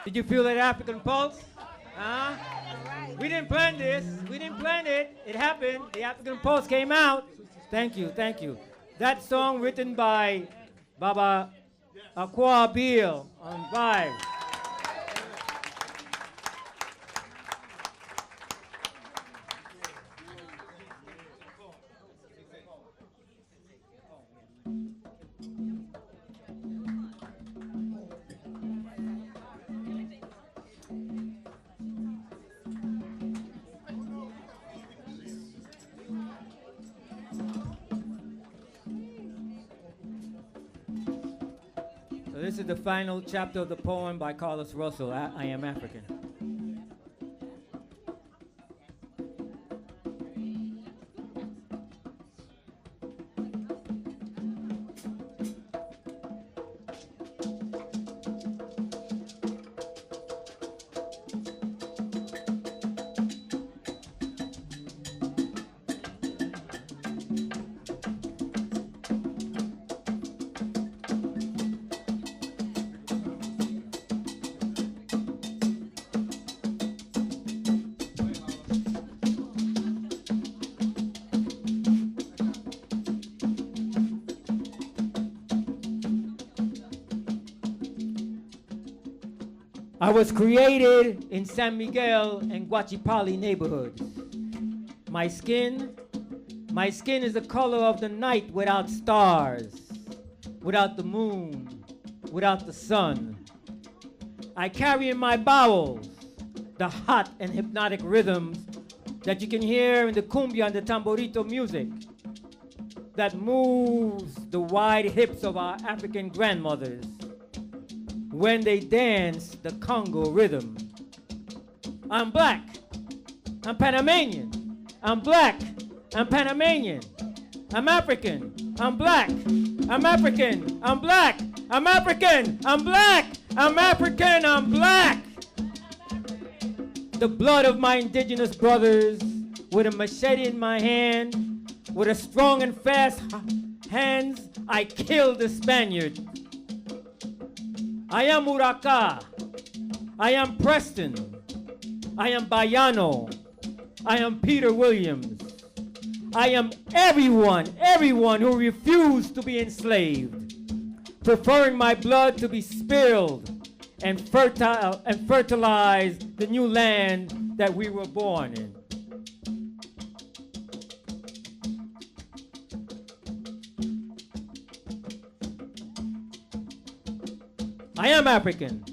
Did you feel that African pulse? Huh? We didn't plan this. We didn't plan it. It happened. The African pulse came out. Thank you, thank you. That song written by Baba Aquah Beale on Vibe. This is the final chapter of the poem by Carlos Russel, I Am African. I was created in San Miguel and Guachipali neighborhoods. My skin is the color of the night without stars, without the moon, without the sun. I carry in my bowels the hot and hypnotic rhythms that you can hear in the cumbia and the tamborito music that moves the wide hips of our African grandmothers when they dance the Congo rhythm. I'm black, I'm Panamanian, I'm black, I'm Panamanian, I'm African, I'm black, I'm African, I'm black, I'm African, I'm black, I'm African, I'm black. The blood of my indigenous brothers, with a machete in my hand, with a strong and fast hands, I killed the Spaniard. I am Uraka, I am Preston, I am Bayano, I am Peter Williams. I am everyone who refused to be enslaved, preferring my blood to be spilled and fertilize the new land that we were born in. I am African.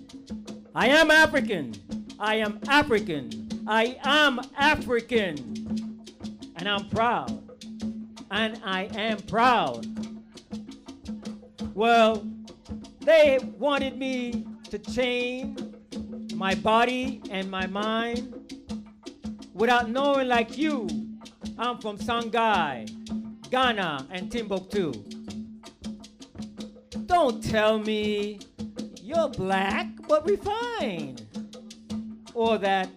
I am African. I am African. I am African. And I'm proud. And I am proud. Well, they wanted me to chain my body and my mind without knowing, like you, I'm from Songhai, Ghana, and Timbuktu. Don't tell me you're black but refined, or that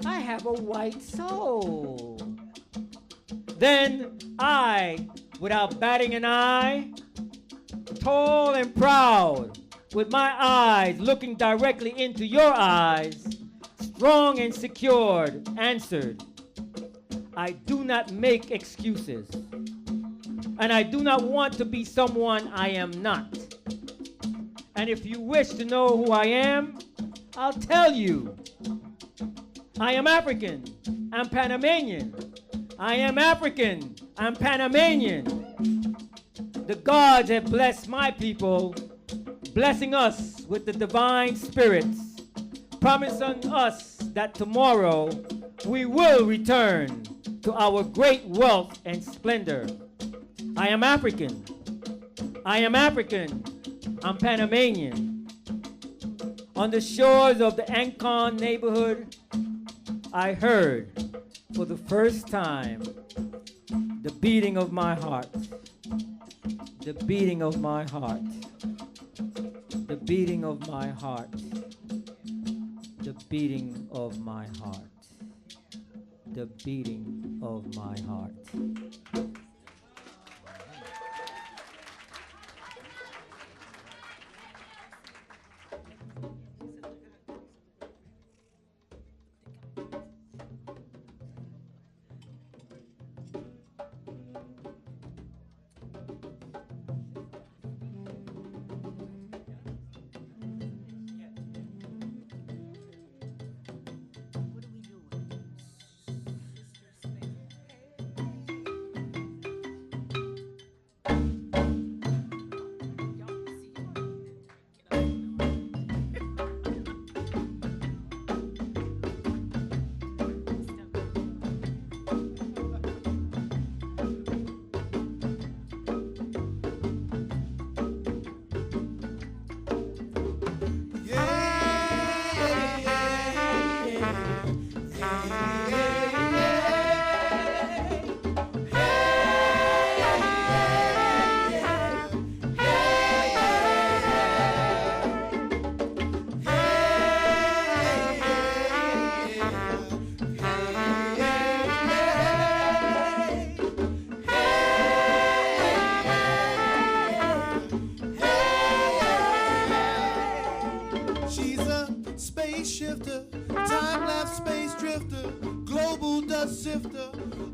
I have a white soul. Then I, without batting an eye, tall and proud, with my eyes looking directly into your eyes, strong and secured, answered, I do not make excuses, and I do not want to be someone I am not. And if you wish to know who I am, I'll tell you. I am African, I'm Panamanian. I am African, I'm Panamanian. The gods have blessed my people, blessing us with the divine spirits, promising us that tomorrow we will return to our great wealth and splendor. I am African. I am African. I'm Panamanian. On the shores of the Ancon neighborhood, I heard for the first time the beating of my heart. The beating of my heart. The beating of my heart. beating of my heart. The beating of my heart.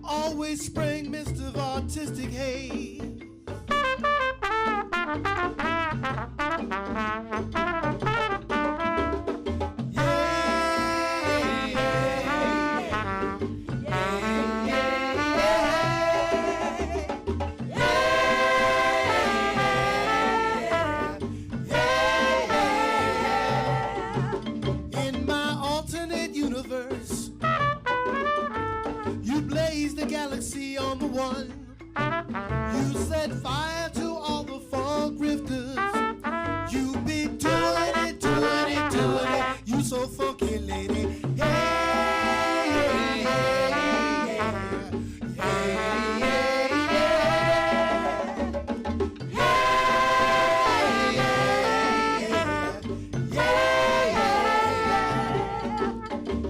Always spraying mist of artistic haze. In my alternate universe, you blaze the galaxy on the one. You set fire to all the fog grifters. You be doing it, doing it, doing it. You so funky, lady. Yeah, yeah, yeah, yeah, yeah,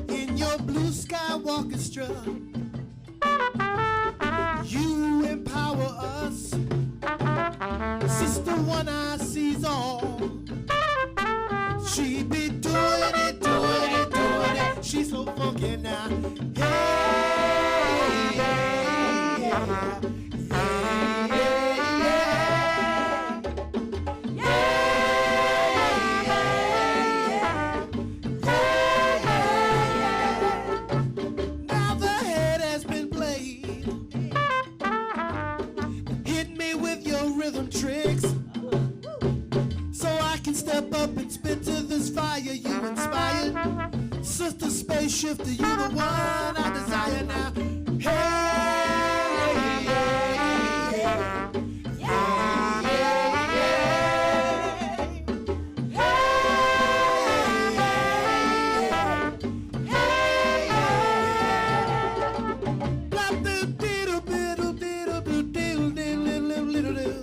yeah. In your blue sky orchestra, you empower us. Sister One Eye sees all. She be doing it, doing it, doing it. She's so funky now. Yeah, yeah, yeah. Tricks, so I can step up and spit to this fire you inspired. Sister Space Shifter, you the one I desire now. Hey, yeah, yeah, yeah, yeah, yeah. Blah, doo, diddle, diddle, diddle, diddle, diddle, diddle, diddle.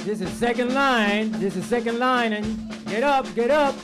This is second line. This is second line, and get up, get up.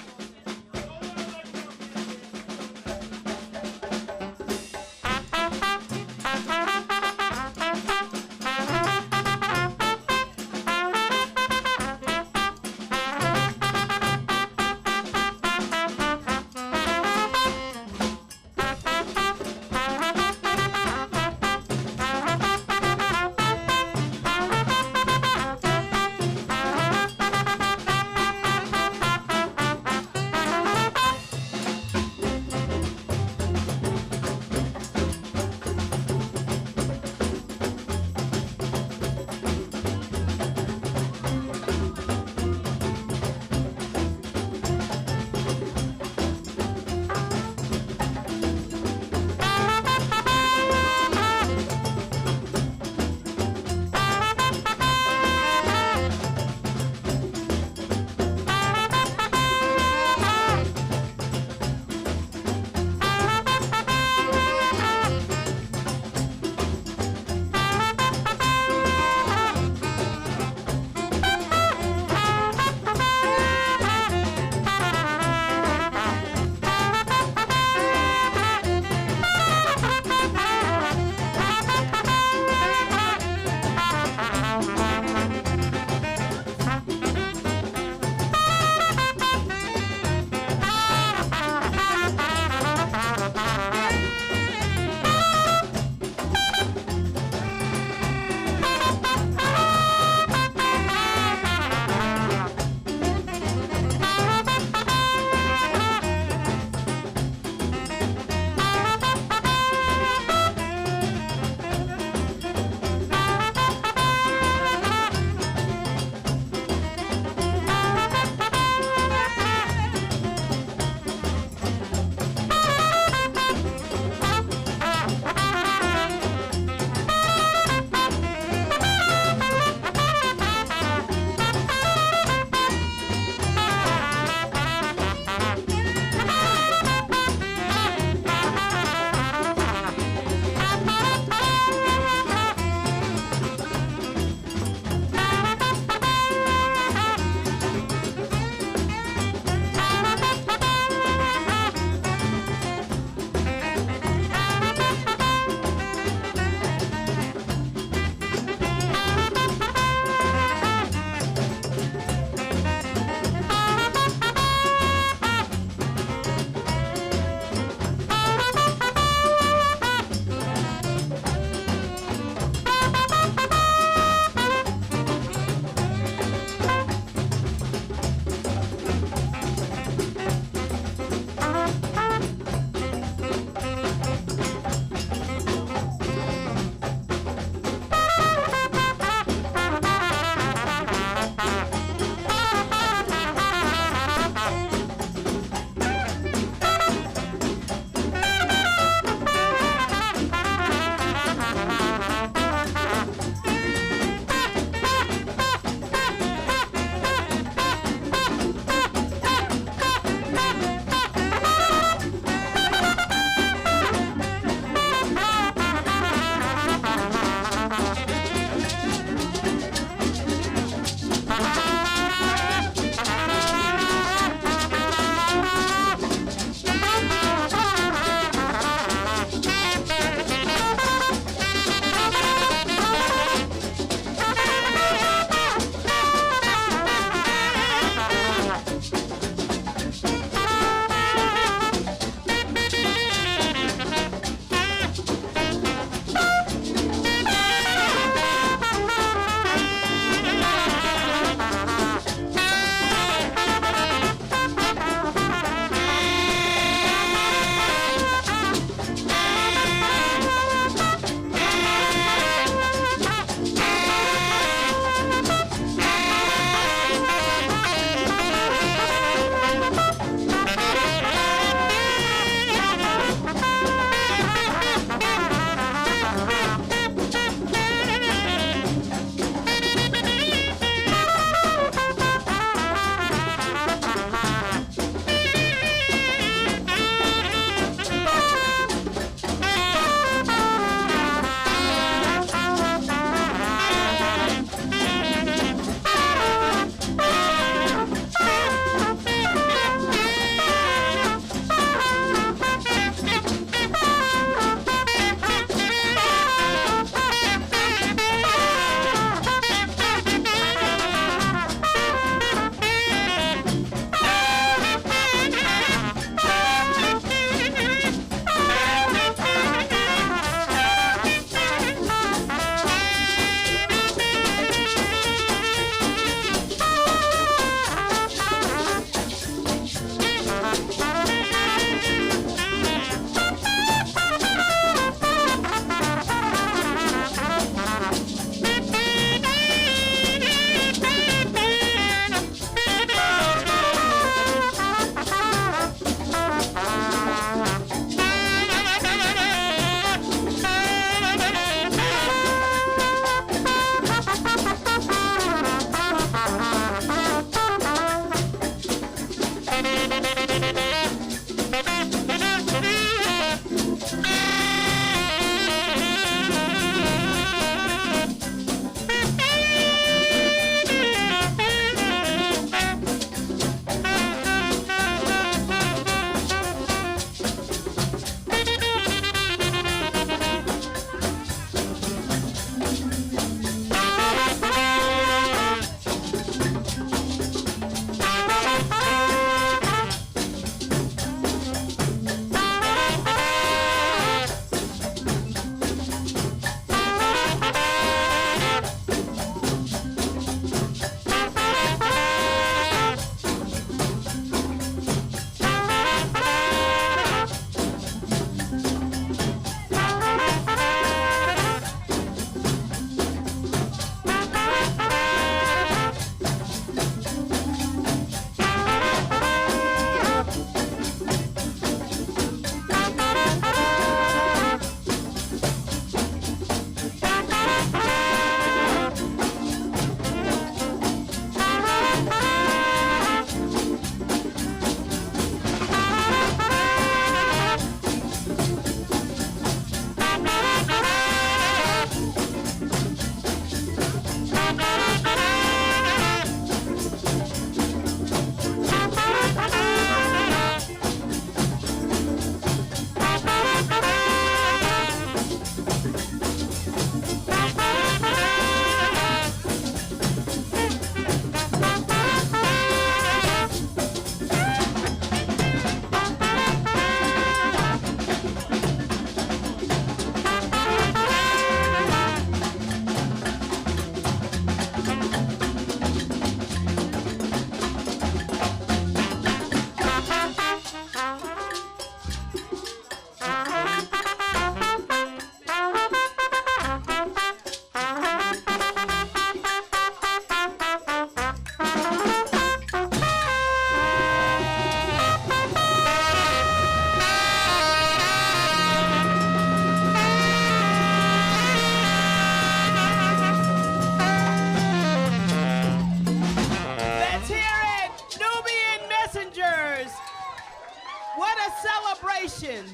a celebration.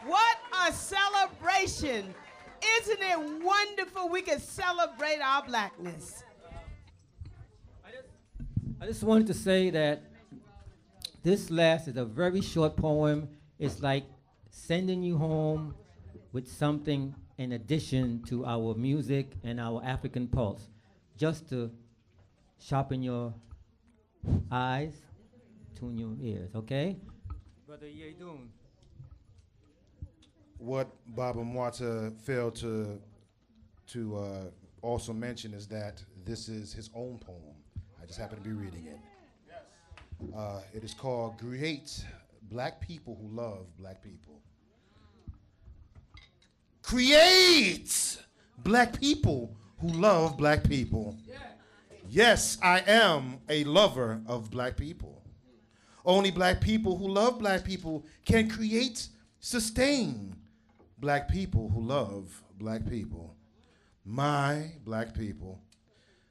What a celebration. Isn't it wonderful we can celebrate our blackness? I just wanted to say that this last is a very short poem. It's like sending you home with something in addition to our music and our African pulse, just to sharpen your eyes, tune your ears, okay? Brother Iyedun. What Baba Mwata failed to also mention is that this is his own poem. I just happen to be reading it. It is called Create Black People Who Love Black People. Create black people who love black people. Yes, I am a lover of black people. Only black people who love black people can create, sustain black people who love black people. My black people.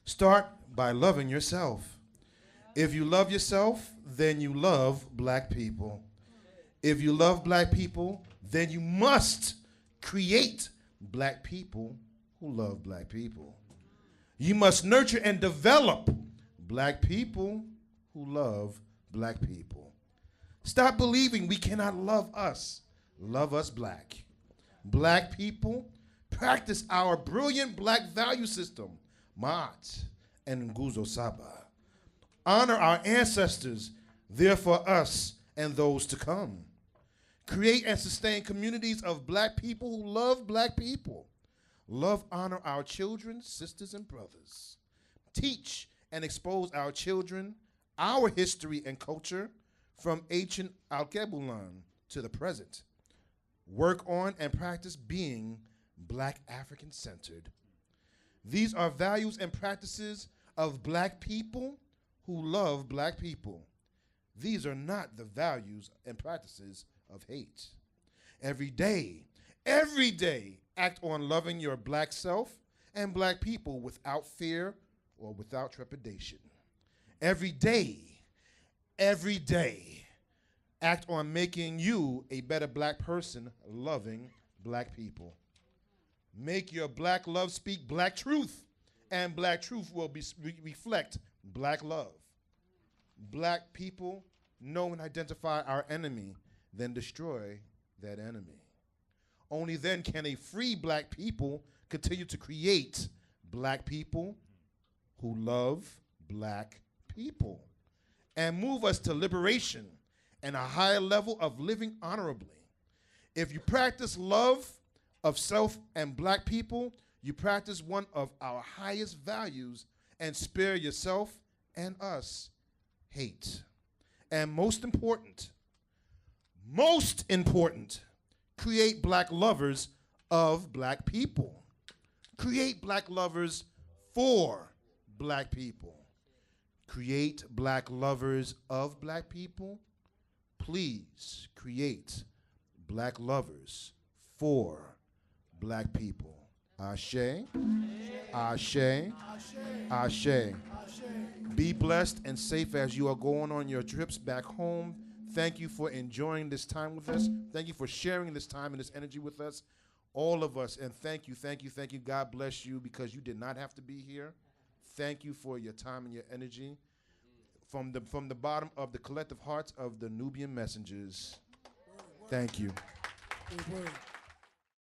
Start by loving yourself. If you love yourself, then you love black people. If you love black people, then you must create black people who love black people. You must nurture and develop black people who love black people. Stop believing we cannot love us. Love us black. Black people, practice our brilliant black value system, Mat and Nguzo Saba. Honor our ancestors, there for us and those to come. Create and sustain communities of black people who love black people. Love, honor our children, sisters, and brothers. Teach and expose our children, our history and culture from ancient Alkebulan to the present. Work on and practice being black African-centered. These are values and practices of black people who love black people. These are not the values and practices of hate. Every day, act on loving your black self and black people without fear or without trepidation. Every day, act on making you a better black person, loving black people. Make your black love speak black truth, and black truth will reflect black love. Black people know and identify our enemy, then destroy that enemy. Only then can a free black people continue to create black people who love black people and move us to liberation and a higher level of living honorably. If you practice love of self and black people, you practice one of our highest values and spare yourself and us hate. And most important, create black lovers of black people. Create black lovers for black people. Create black lovers of black people. Please create black lovers for black people. Ashe, ashe, ashe. Be blessed and safe as you are going on your trips back home. Thank you for enjoying this time with us. Thank you for sharing this time and this energy with us, all of us. And thank you. God bless you because you did not have to be here. Thank you for your time and your energy. From the bottom of the collective hearts of the Nubian Messengers, thank you. Good word.